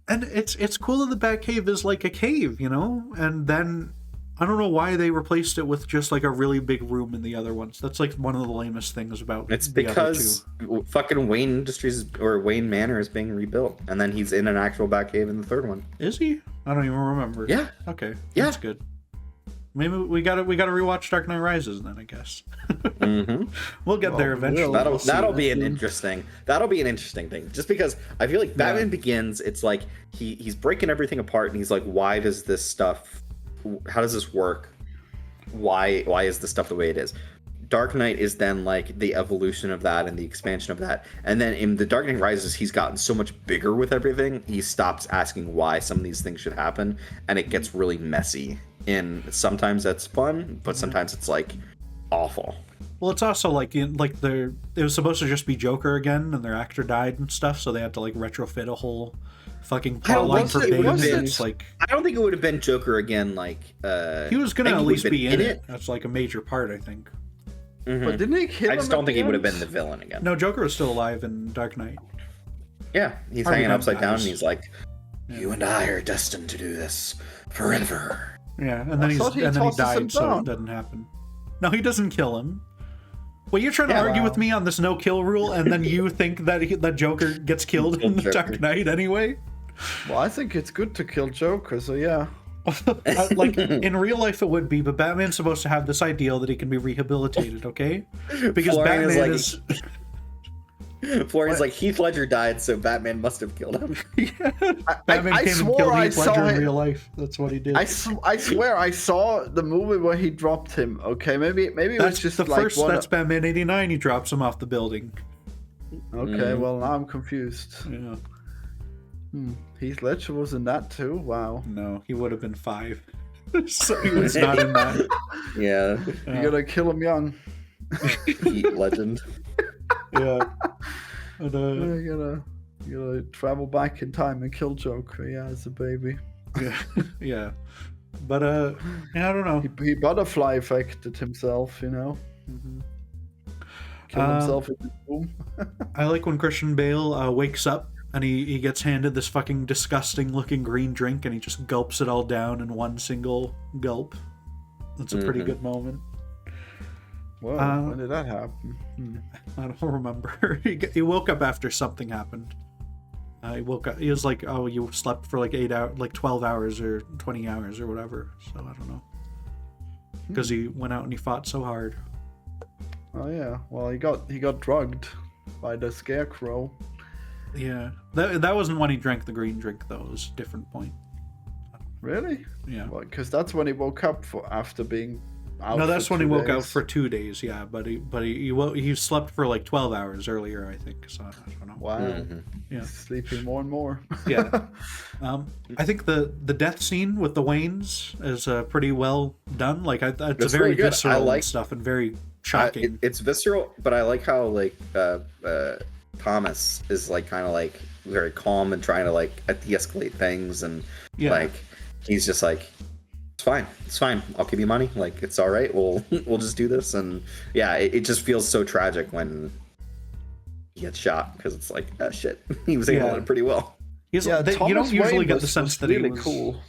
it's cool that the Batcave is like a cave, you know? And then I don't know why they replaced it with just like a really big room in the other ones. That's like one of the lamest things about it's the because other two. Fucking Wayne Industries or Wayne Manor is being rebuilt, and then he's in an actual Batcave in the third one. Is he? I don't even remember. Yeah. Okay. Yeah. That's good. Maybe we gotta rewatch Dark Knight Rises then, I guess. We'll get there eventually. That'll be an interesting thing. Just because I feel like Batman Begins, it's like he's breaking everything apart, and he's like, why does this stuff? How does this work? Why is this stuff the way it is? Dark Knight is then like the evolution of that and the expansion of that. And then in the Dark Knight Rises, he's gotten so much bigger with everything. He stops asking why some of these things should happen, and it gets really messy. And sometimes that's fun, but sometimes it's like awful. Well, it's also like it was supposed to just be Joker again, and their actor died and stuff, so they had to like retrofit a whole fucking plotline for Bane. It's like, I don't think it would have been Joker again. Like he was gonna at least be in it. That's like a major part, I think. Mm-hmm. But didn't he kill him? I just don't think he would have been the villain again. No, Joker is still alive in Dark Knight. Yeah, he's hanging upside down, and he's like, "You and I are destined to do this forever." Yeah, and then he died, so it doesn't happen. No, he doesn't kill him. Well, you're trying to argue with me on this no-kill rule, and then you think that Joker gets killed in the Dark Knight anyway? Well, I think it's good to kill Joker, so yeah. Like, in real life it would be, but Batman's supposed to have this ideal that he can be rehabilitated, okay? Because Florian Batman is... Florian's like, Heath Ledger died, so Batman must have killed him. Yeah. Batman came and killed Heath Ledger in real life. That's what he did. I swear I saw the movie where he dropped him. Okay, maybe it was just the first. That's Batman '89. He drops him off the building. Okay, well now I'm confused. Yeah. Heath Ledger was in that too. Wow. No, he would have been 5. So he was not in that. Yeah. You gotta kill him young. Heath Legend. Yeah. And, you gotta travel back in time and kill Joker, as a baby. Yeah. But I don't know. He butterfly affected himself, you know. Mm-hmm. Killed himself in his room. I like when Christian Bale wakes up and he gets handed this fucking disgusting looking green drink, and he just gulps it all down in one single gulp. That's a pretty good moment. Well, when did that happen? I don't remember. He woke up after something happened. He woke up. He was like, "Oh, you slept for like 8 hours, like 12 hours or 20 hours or whatever." So I don't know. Because he went out and he fought so hard. Oh yeah. Well, he got drugged by the Scarecrow. Yeah, that wasn't when he drank the green drink though. It was a different point. Really? Yeah. Well, because that's when he woke up after being. No, that's when he woke up for 2 days. Yeah, but he slept for like 12 hours earlier, I think. So I don't know. Wow. Mm-hmm. Yeah. He's sleeping more and more. Yeah. I think the death scene with the Waynes is pretty well done. Like it's very really visceral and stuff, and very shocking. It's visceral, but I like how like Thomas is like kind of like very calm and trying to like de-escalate things, and like he's just like, it's fine, I'll give you money, like it's all right, we'll just do this. And yeah, it just feels so tragic when he gets shot, because it's like, oh shit, he was handling it pretty well. You don't usually get the sense that really he was cool.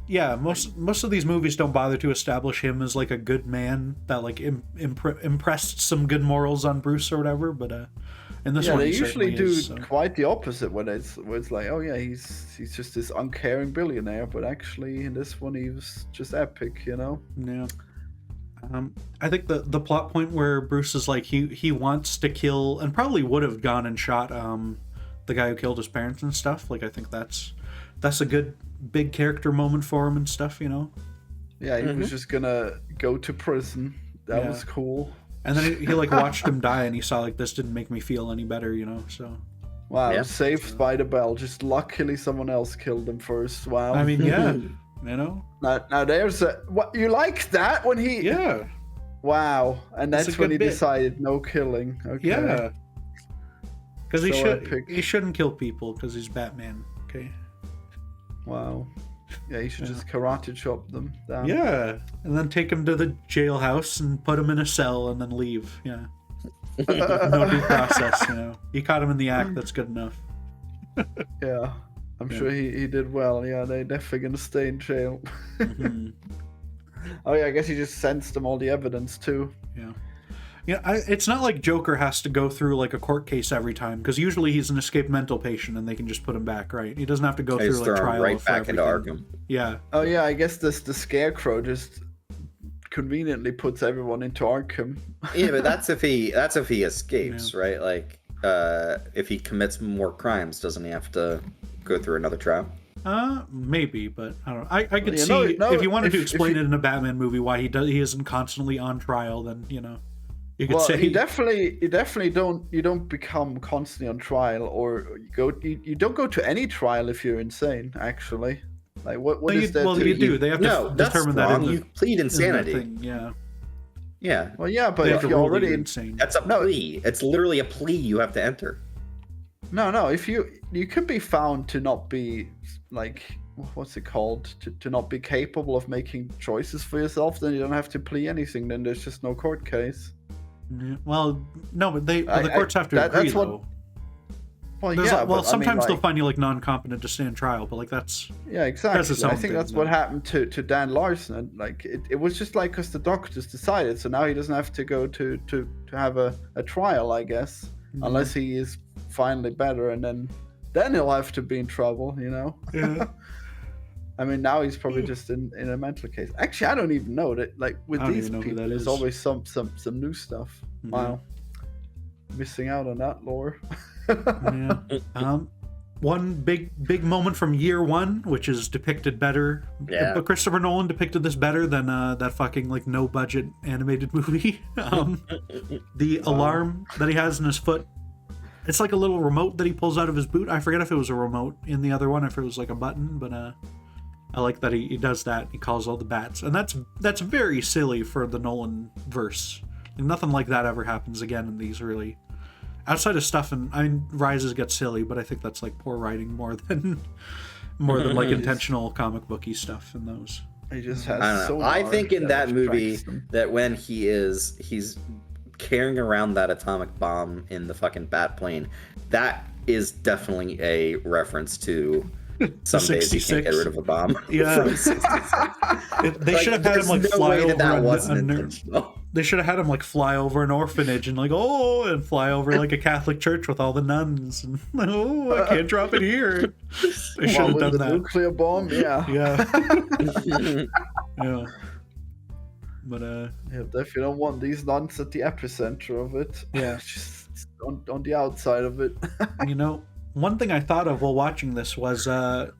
Yeah, most of these movies don't bother to establish him as like a good man that like impressed some good morals on Bruce or whatever, but in this one they he usually do is, so. quite the opposite, where it's like, oh yeah, he's just this uncaring billionaire, but actually in this one he was just epic, you know. Yeah. I think the plot point where Bruce is like he wants to kill and probably would have gone and shot the guy who killed his parents and stuff. Like I think that's a good big character moment for him and stuff, you know. Yeah, he was just gonna go to prison. That was cool. And then he like watched him die, and he saw like this didn't make me feel any better, you know. So wow, saved by the bell. Just luckily someone else killed him first. Wow. I mean, yeah, you know. Now there's what you like that when he. Yeah. Wow, and that's when he decided no killing. Okay. Yeah. Because he shouldn't kill people because he's Batman. Okay. Wow. Yeah, he should just karate chop them down. Yeah, and then take him to the jailhouse and put him in a cell and then leave. Yeah. No due process, you know. You caught him in the act, that's good enough. Yeah. I'm sure he did well. Yeah, they're definitely gonna stay in jail. Oh yeah, I guess he just sensed them all the evidence too. Yeah. Yeah, it's not like Joker has to go through like a court case every time, because usually he's an escaped mental patient and they can just put him back, right? He doesn't have to go through like trial right for back into Arkham. Yeah. Oh yeah, I guess the Scarecrow just conveniently puts everyone into Arkham. Yeah, but that's if he escapes, right? Like, if he commits more crimes, doesn't he have to go through another trial? Maybe, but I don't know. I could see if you wanted to explain it in a Batman movie why he isn't constantly on trial, then you know. You could say you definitely don't become constantly on trial, or you don't go to any trial if you're insane. Actually, like what is that? Well, you do. They have to determine that. You plead insanity. Yeah. Yeah. Well, yeah, but if you're already insane, that's a plea. It's literally a plea you have to enter. No. If you can be found to not be like what's it called to not be capable of making choices for yourself, then you don't have to plea anything. Then there's just no court case. Yeah, well, no, but the courts have to agree, though. Well, sometimes they'll find you like non-competent to stand trial, but like that's exactly. I think that's what happened to Dan Larson. And, like it was just like because the doctors decided, so now he doesn't have to go to have a trial, I guess, unless he is finally better, and then he'll have to be in trouble, you know. Yeah. I mean, now he's probably just in a mental case. Actually, I don't even know that. Like with these people, there's always some new stuff. Mm-hmm. Wow, missing out on that lore. Yeah. One big moment from year one, which is depicted better. Yeah. But Christopher Nolan depicted this better than that fucking like no budget animated movie. The alarm that he has in his foot. It's like a little remote that he pulls out of his boot. I forget if it was a remote in the other one, if it was like a button, but I like that he does that. He calls all the bats, and that's very silly for the Nolan verse. And nothing like that ever happens again in these, really. Outside of stuff, and I mean, Rises gets silly, but I think that's like poor writing more than like intentional comic booky stuff in those. He just has I think in that movie that when he's carrying around that atomic bomb in the fucking bat plane, that is definitely a reference to some days you can't get rid of a bomb. Yeah. They should have had him like fly over they should have had him like fly over an orphanage and like and fly over like a Catholic church with all the nuns and I can't drop it here. They should have done that. Nuclear bomb, yeah. Yeah. But definitely don't want these nuns at the epicenter of it. Yeah. Just on the outside of it. You know, one thing I thought of while watching this was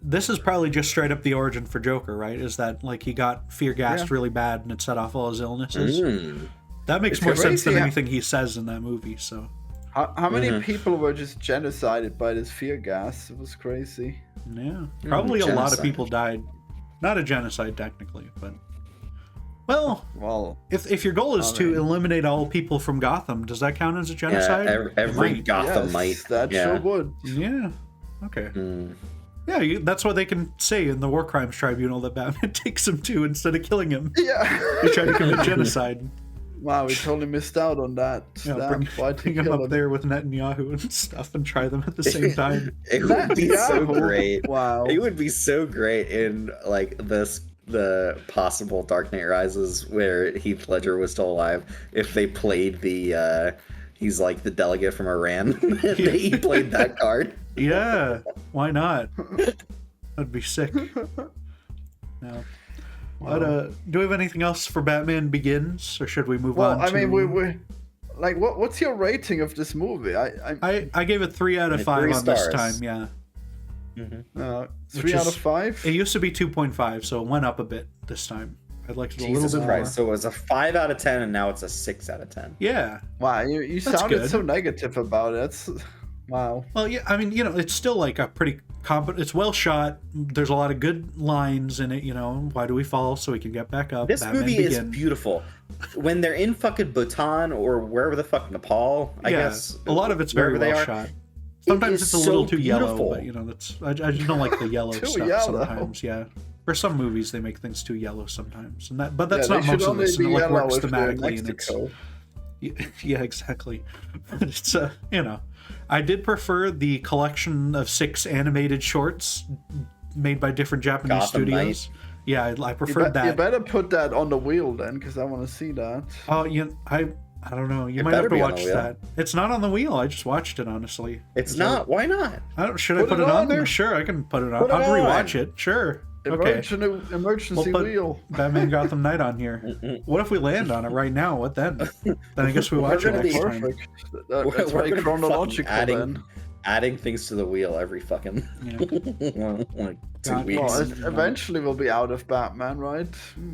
this is probably just straight up the origin for Joker, right? Is that like he got fear gassed really bad and it set off all his illnesses? That makes more sense than anything he says in that movie. So, how many people were just genocided by this fear gas? It was crazy. Yeah, probably a lot of people died. Not a genocide technically, but well, if your goal is to eliminate all people from Gotham, does that count as a genocide? Yeah, every Gothamite. That sure would. Yeah. Okay. Yeah, that's what they can say in the War Crimes Tribunal that Batman takes him to instead of killing him. Yeah. They try to commit genocide. Wow, we totally missed out on that. Bring him up there with Netanyahu and stuff and try them at the same time. It would be so great. Wow. It would be so great in like the possible Dark Knight Rises where Heath Ledger was still alive if they played the he's like the delegate from Iran. He played that card. Yeah, why not? That'd be sick. No. But do we have anything else for Batman Begins, or should we move on? Well, I to... mean, we like, what's your rating of this movie? I gave it 3 out of 5 on this time. Yeah. 3 out of 5. It used to be 2.5, so it went up a bit this time. I'd like it a Jesus little bit Christ. more. So it was a 5 out of 10, and now it's a 6 out of 10. Yeah. Wow, you That's sounded good. so negative about it. That's wow. Well, yeah, I mean, it's still like a pretty competent. It's well shot. There's a lot of good lines in it. Why do we fall so we can get back up? This Batman movie Begins. is beautiful. When they're in fucking Bhutan or wherever the fuck, Nepal, I guess. A lot of it's very wherever well they are, shot. Sometimes it's a so little too beautiful. yellow, but I just don't like the yellow Too stuff yellow. sometimes. Yeah. For some movies, they make things too yellow sometimes, but that's Yeah, not they should most of only this. be And it like yellow works if they're in thematically, and it's Mexico. yeah, exactly. It's I did prefer the collection of 6 animated shorts made by different Japanese Gotham studios. Yeah, I preferred You that. better put that on the wheel then, because I want to see that. Oh, I don't know. You It might have better to be on the watch wheel. that. It's not on the wheel. I just watched it, honestly. It's not. Why not? Should I put it on there? Sure, I can put it on. I'll rewatch it. Sure. Okay. Emergency We'll put wheel. Batman Gotham Knight on here. What if we land on it right now? What then? Then I guess we watch it gonna next be time. Perfect. We're That's gonna very be chronological fucking then. adding things to the wheel every fucking like 2 God, weeks. Well, Weeks. eventually we'll be out of Batman, right?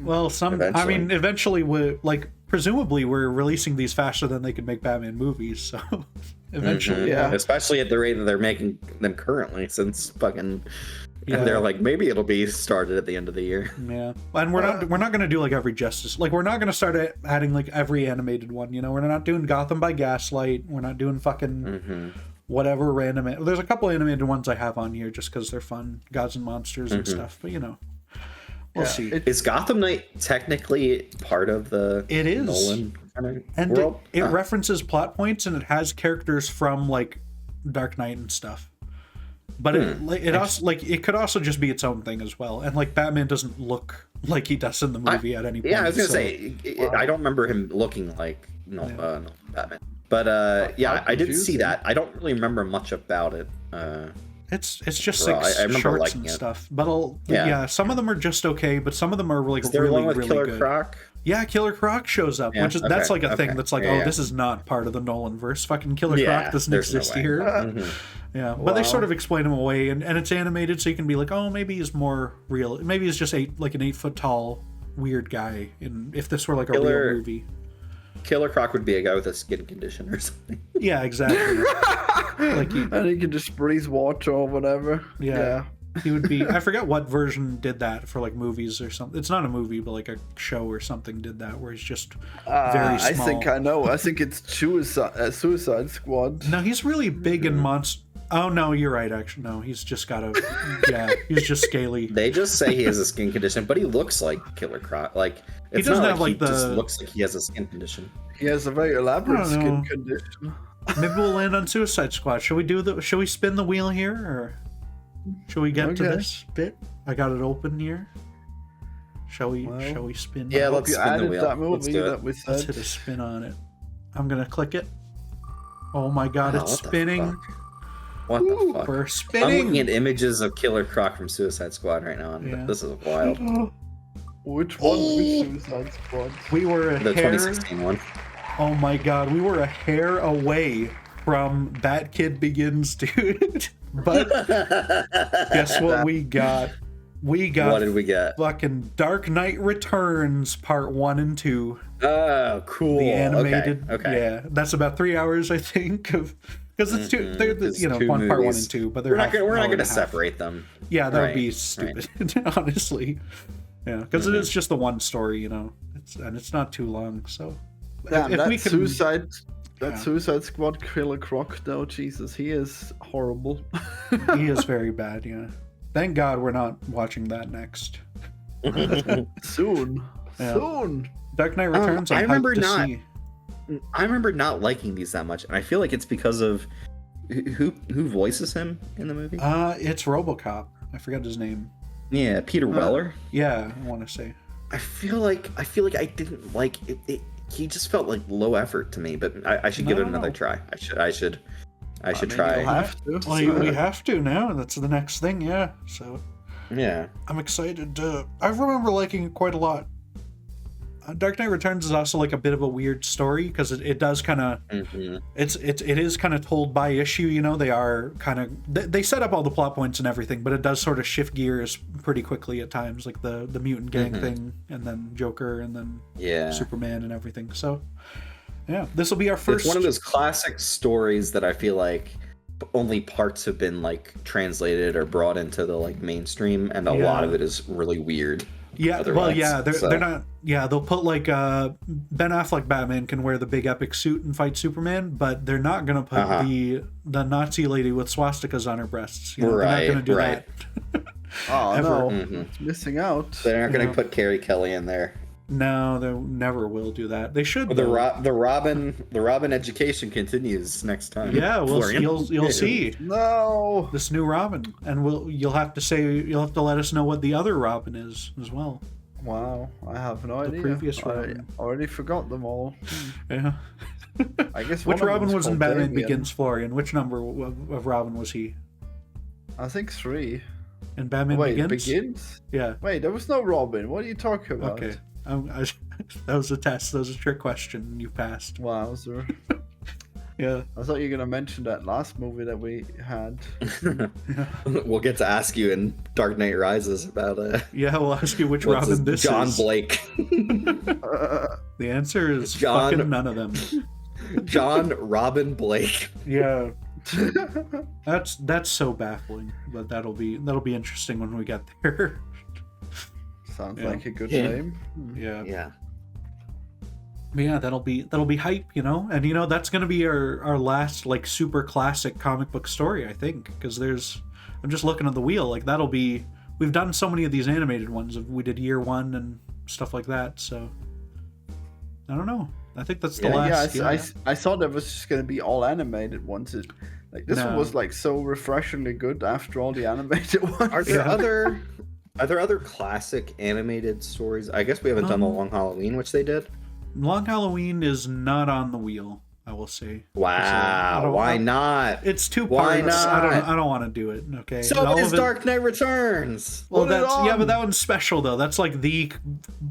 Well, I mean, Eventually. eventually, presumably, we're releasing these faster than they could make Batman movies. So, eventually, Yeah. Especially at the rate that they're making them currently, since fucking. Yeah. And they're like, maybe it'll be started at the end of the year. Yeah, and we're not gonna do like every Justice. Like, we're not gonna start adding like every animated one. We're not doing Gotham by Gaslight. We're not doing fucking whatever random. There's a couple animated ones I have on here just because they're fun, Gods and Monsters and stuff. But we'll see. Is Gotham Knight technically part of the It is. Nolan kind of And world? it references plot points, and it has characters from like Dark Knight and stuff. But it also it could also just be its own thing as well. And like Batman doesn't look like he does in the movie at any point. Yeah, I was gonna so- say I don't remember him looking like no Batman. But I did see that. I don't really remember much about it. It's just Well, 6 I remember shorts liking and it. stuff. But Yeah. some of them are just okay, but some of them are like Is there really, one with really Killer good. Croc? Yeah, Killer Croc shows up, Yeah, which is that's okay, like a thing okay. that's like, Yeah, yeah. this is not part of the Nolan verse. Fucking Killer Yeah, Croc doesn't there's no exist way. here. Yeah, but they Wow. sort of explain him away, and it's animated, so you can be like, oh, maybe he's more real. Maybe he's just an 8 foot tall weird guy. And if this were like a Killer- real movie, Killer Croc would be a guy with a skin condition or something. yeah, exactly. like And he can just breathe water or whatever. Yeah. He would be. I forget what version did that for like movies or something. It's not a movie, but like a show or something did that, where he's just very small. I think I know. I think it's Suicide Squad. No, he's really big and monster. Oh no, you're right. Actually, no, he's just got a. Yeah, he's just scaly. They just say he has a skin condition, but he looks like Killer Croc. Like it's doesn't not have, like like, he just the- looks like he has a skin condition. He has a very elaborate I don't skin know. condition. Maybe we'll land on Suicide Squad. Should we spin the wheel here, or should we get to Okay. this bit? I got it open here. Shall we? Well, shall we spin? Yeah, Hope let's you spin the added wheel. that Let's movie do it. that we Let's said. hit a spin on it. I'm gonna click it. Oh my god, Oh, it's what the spinning. fuck? What the fuck? We're I'm spinning. looking at images of Killer Croc from Suicide Squad right now, and Yeah. this is wild. Which one? Which Suicide Squad? We were a The hair. 2016 one. Oh my god, we were a hair away from Bat Kid Begins, dude. But guess what we got? We got What did we get? fucking Dark Knight Returns Part 1 and 2. Oh, cool. The animated. Okay. Yeah, that's about 3 hours, I think, of because it's two. They're It's you know two one part 1 movies. and 2, but they're We're not gonna, hour and a half. separate them. Yeah, that would be Right, stupid, honestly. Yeah, because it is just the one story, you know, it's not too long. So Damn, if that we can, Suicide. That Yeah. Suicide Squad Killer Croc, though, Jesus, he is horrible. he is very bad. Yeah, thank God we're not watching that next. Soon. Yeah. Soon. Dark Knight Returns. I I'm remember hyped to not- see. I remember not liking these that much, and I feel like it's because of who voices him in the movie. It's RoboCop. I forgot his name. Yeah, Peter Weller. Yeah, I want to say. I feel like I didn't like it. He just felt like low effort to me, but I should give it another No. try. I should I mean, try. you'll have to. Well, we have to now. That's the next thing. Yeah. So Yeah. I'm excited to. I remember liking it quite a lot. Dark Knight Returns is also like a bit of a weird story because it does kind of it is kind of told by issue. You know, they are kind of they set up all the plot points and everything, but it does sort of shift gears pretty quickly at times, like the mutant gang thing, and then Joker, and then Superman and everything. So yeah, this will be our first. It's one of those classic stories that I feel like only parts have been like translated or brought into the like mainstream, and a lot of it is really weird. Yeah, well, yeah, they're not. Yeah, they'll put like Ben Affleck Batman can wear the big epic suit and fight Superman, but they're not gonna put the Nazi lady with swastikas on her breasts. You know, they're not gonna do that. Oh no, it's missing out. They're not gonna put Carrie Kelly in there. No, they never will do that. They should. The Robin education continues next time. Yeah, you'll see. No, this new Robin, and you'll have to let us know what the other Robin is as well. Wow, I have no idea. The previous Robin. I already forgot them all. Yeah. I guess which Robin was in Batman Damien. Begins, Florian? Which number of Robin was he? I think 3. In Batman Begins? Yeah. Wait, there was no Robin. What are you talking about? Okay. That was a test. That was a trick question. You passed. Wowzer. Yeah. I thought you were going to mention that last movie that we had. We'll get to ask you in Dark Knight Rises about Yeah, we'll ask you which Robin this John is. Blake. The answer is fucking none of them. John Robin Blake. Yeah. That's so baffling, but that'll be interesting when we get there. Sounds like a good name. Yeah. But yeah, that'll be hype, you know, and you know that's gonna be our last like super classic comic book story, I think, because I'm just looking at the wheel, like we've done so many of these animated ones. We did Year One and stuff like that, so I don't know. I think that's the last. Yeah, I thought that was just gonna be all animated ones. This one was like so refreshingly good after all the animated ones. Are there other classic animated stories? I guess we haven't done the Long Halloween, which they did. Long Halloween is not on the wheel, I will say. Wow, why not? It's 2 parts. Why not? I don't want to do it. Okay. So is Dark Knight Returns. Well, but that one's special though. That's like the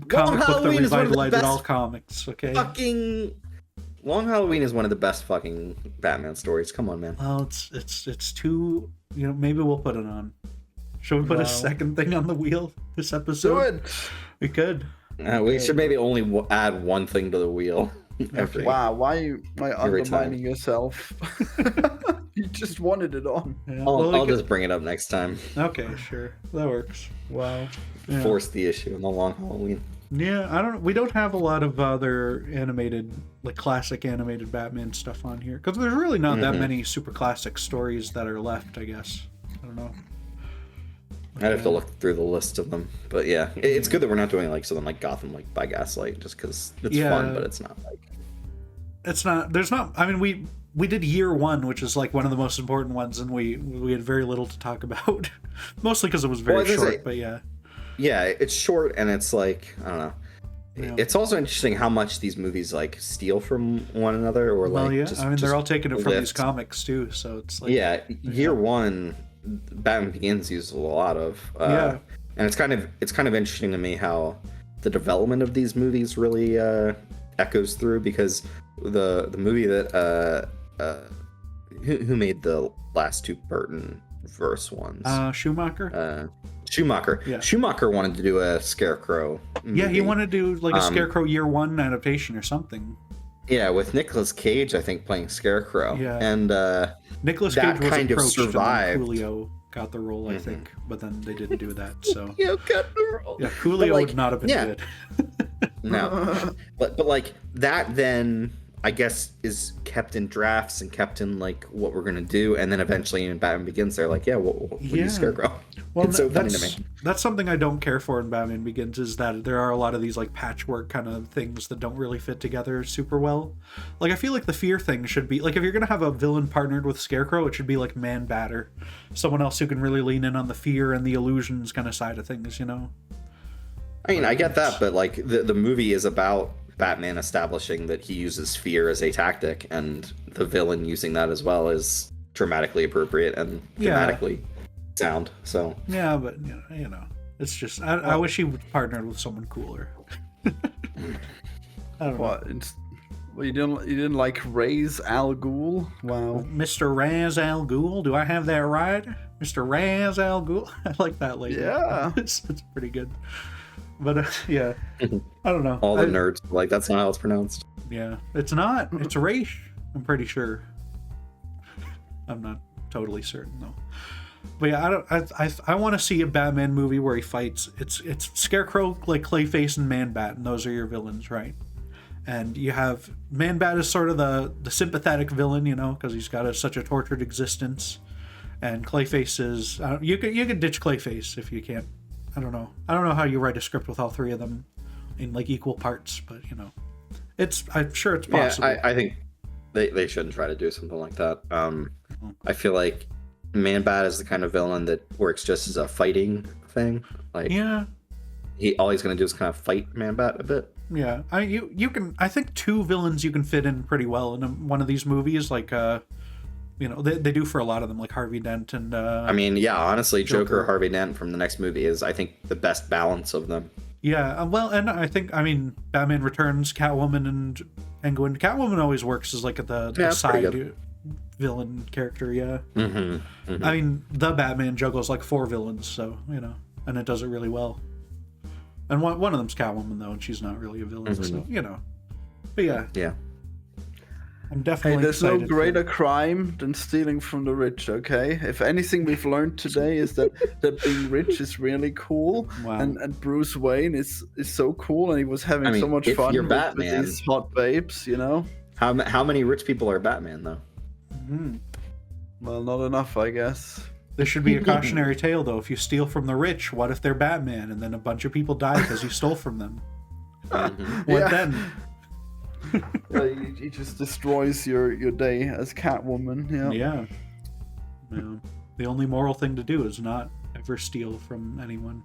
comic book that revitalized all comics. Okay. Long Halloween is one of the best fucking Batman stories. Come on, man. Well, it's too. You know, maybe we'll put it on. Should we put a second thing on the wheel this episode? Do it. We could. We should maybe only add one thing to the wheel. Wow, why are you undermining yourself? You just wanted it on. Yeah, I'll just bring it up next time. Okay, sure. That works. Wow. Yeah. Force the issue in the Long Halloween. Yeah, we don't have a lot of other animated, like classic animated Batman stuff on here. Because there's really not that many super classic stories that are left, I guess. I don't know. I'd have to look through the list of them, but yeah, it's good that we're not doing like something like Gotham, like by Gaslight, just because it's fun, but it's not like. It's not. There's not. I mean, we did Year One, which is like one of the most important ones, and we had very little to talk about, mostly because it was very short. But yeah. Yeah, it's short, and it's like I don't know. Yeah. It's also interesting how much these movies like steal from one another, or like. Well, yeah. Just, I mean, they're all taking it from these comics too, so it's like. Yeah, Year One. Batman Begins uses a lot of and it's kind of interesting to me how the development of these movies really echoes through, because the movie that who made the last 2 Burton verse ones, Schumacher. Yeah. Schumacher wanted to do a Scarecrow movie. Yeah, he wanted to do like a Scarecrow Year One adaptation or something. Yeah, with Nicolas Cage, I think, playing Scarecrow. Yeah. And Nicolas Cage was kind approached, of survived. and Coolio got the role, I think, but then they didn't do that. So Coolio got the role. Yeah, Coolio would not have been good. No, but like that then I guess is kept in drafts and kept in like what we're gonna do, and then eventually in Batman Begins they're like, we'll use Scarecrow. Well, it's so funny to me. That's something I don't care for in Batman Begins, is that there are a lot of these like patchwork kind of things that don't really fit together super well. Like I feel like the fear thing should be like, if you're gonna have a villain partnered with Scarecrow, it should be like Man-Batter, someone else who can really lean in on the fear and the illusions kind of side of things, you know. I mean, I get that, but like the movie is about Batman establishing that he uses fear as a tactic, and the villain using that as well is dramatically appropriate and thematically sound. So Yeah, but it's just I wish he would partnered with someone cooler. I don't know. What? Well, you didn't like Ra's al Ghul? Wow. Mr. Raz Al Ghul, do I have that right? Mr. Raz Al Ghul. I like that lady. Yeah. it's pretty good. But yeah, I don't know. all the nerds like that's not how it's pronounced. Yeah, it's not. It's Raish. I'm pretty sure. I'm not totally certain though. But yeah, I want to see a Batman movie where he fights. It's Scarecrow, like Clayface, and Man-Bat, and those are your villains, right? And you have Man-Bat is sort of the sympathetic villain, because he's got such a tortured existence. And Clayface is you could ditch Clayface if you can't. I don't know how you write a script with all three of them in like equal parts, but I'm sure it's possible. Yeah, I think they shouldn't try to do something like that. I feel like Man-Bat is the kind of villain that works just as a fighting thing. Like, yeah, all he's gonna do is kind of fight Man-Bat a bit. Yeah, you can. I think two villains you can fit in pretty well in one of these movies. Like, they do for a lot of them, like Harvey Dent and. Honestly, Joker, Harvey Dent from the next movie is, I think, the best balance of them. Yeah, well, and I think, Batman Returns, Catwoman, and Penguin. Catwoman always works as like the side villain character. Yeah. Mm-hmm, mm-hmm. The Batman juggles like 4 villains, so and it does it really well. And one of them's Catwoman, though, and she's not really a villain, mm-hmm. So, But yeah. I'm definitely there's no greater crime than stealing from the rich, okay? If anything we've learned today is that being rich is really cool. Wow. And Bruce Wayne is so cool, and he was having so much fun with these hot babes, How many rich people are Batman, though? Mm-hmm. Well, not enough, I guess. There should be a cautionary tale, though. If you steal from the rich, what if they're Batman and then a bunch of people die because you stole from them? What then? He just destroys your day as Catwoman. Yeah. The only moral thing to do is not ever steal from anyone.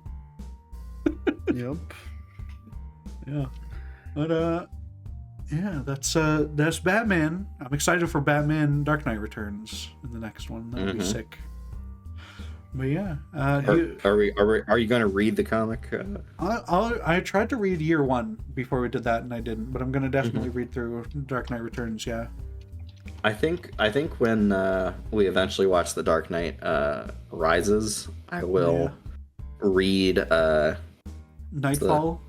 Yep. Yeah. But that's Batman. I'm excited for Batman Dark Knight Returns in the next one. That'll be sick. But yeah, are you going to read the comic? I tried to read year 1 before we did that, and I didn't. But I'm going to definitely read through Dark Knight Returns. Yeah. I think when we eventually watch The Dark Knight Rises, I will read Nightfall.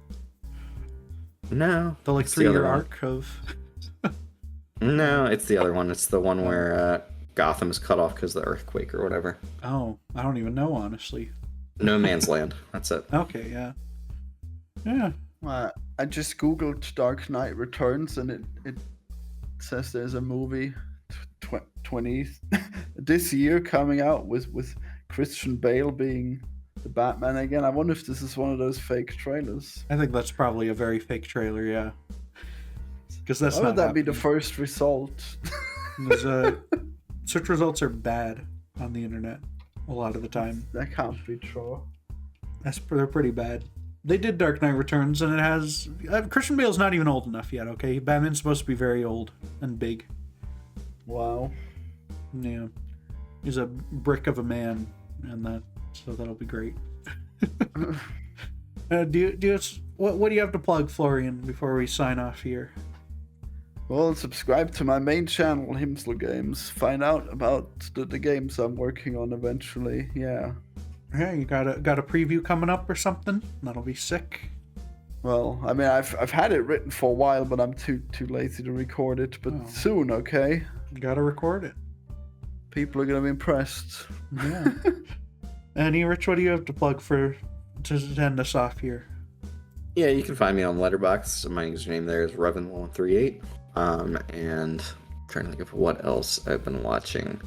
No, the 3-year arc of. No, it's the other one. It's the one where Gotham is cut off because of the earthquake or whatever. Oh, I don't even know, honestly. No Man's Land. That's it. Okay, yeah. I just googled Dark Knight Returns, and it says there's a movie 20 this year coming out with Christian Bale being the Batman again. I wonder if this is one of those fake trailers. I think that's probably a very fake trailer, yeah. Because that's Why would that be the first result? Search results are bad on the internet a lot of the time. That can't be true. They're pretty bad. They did Dark Knight Returns, and it has Christian Bale's not even old enough yet. Okay, Batman's supposed to be very old and big. Wow. Yeah, he's a brick of a man, and so that'll be great. What do you have to plug, Florian, before we sign off here? Well, subscribe to my main channel, Himsel Games. Find out about the games I'm working on eventually. Yeah. Yeah, you got a preview coming up or something? That'll be sick. Well, I've had it written for a while, but I'm too lazy to record it. But soon, okay? You gotta record it. People are gonna be impressed. Yeah. And Rich, what do you have to plug to end us off here? Yeah, you can find me on Letterboxd. My username there is Revan138. And I'm trying to think of what else I've been watching.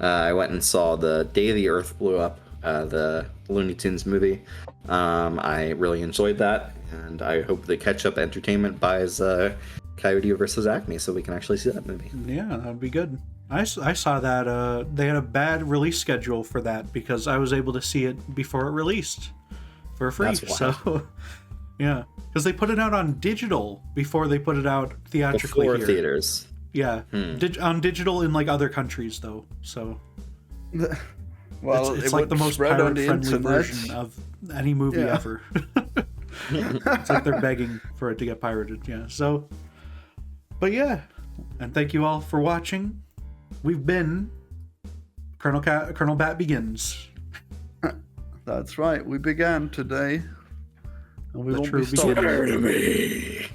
I went and saw the Day the Earth Blew Up, the Looney Tunes movie. I really enjoyed that, and I hope the Catch-Up Entertainment buys Coyote vs. Acme so we can actually see that movie. Yeah, that'd be good. I saw that they had a bad release schedule for that because I was able to see it before it released for free. So, yeah, because they put it out on digital before they put it out theatrically before here. Theaters. Yeah, on digital in like other countries though. So, Well, it's it like would the most spread on the pirate-friendly internet. version of any movie Yeah. ever. It's like they're begging for it to get pirated. Yeah. So, but yeah, and thank you all for watching. We've been Colonel Bat Begins. That's right. We began today, and we The won't true be stopping. beginning.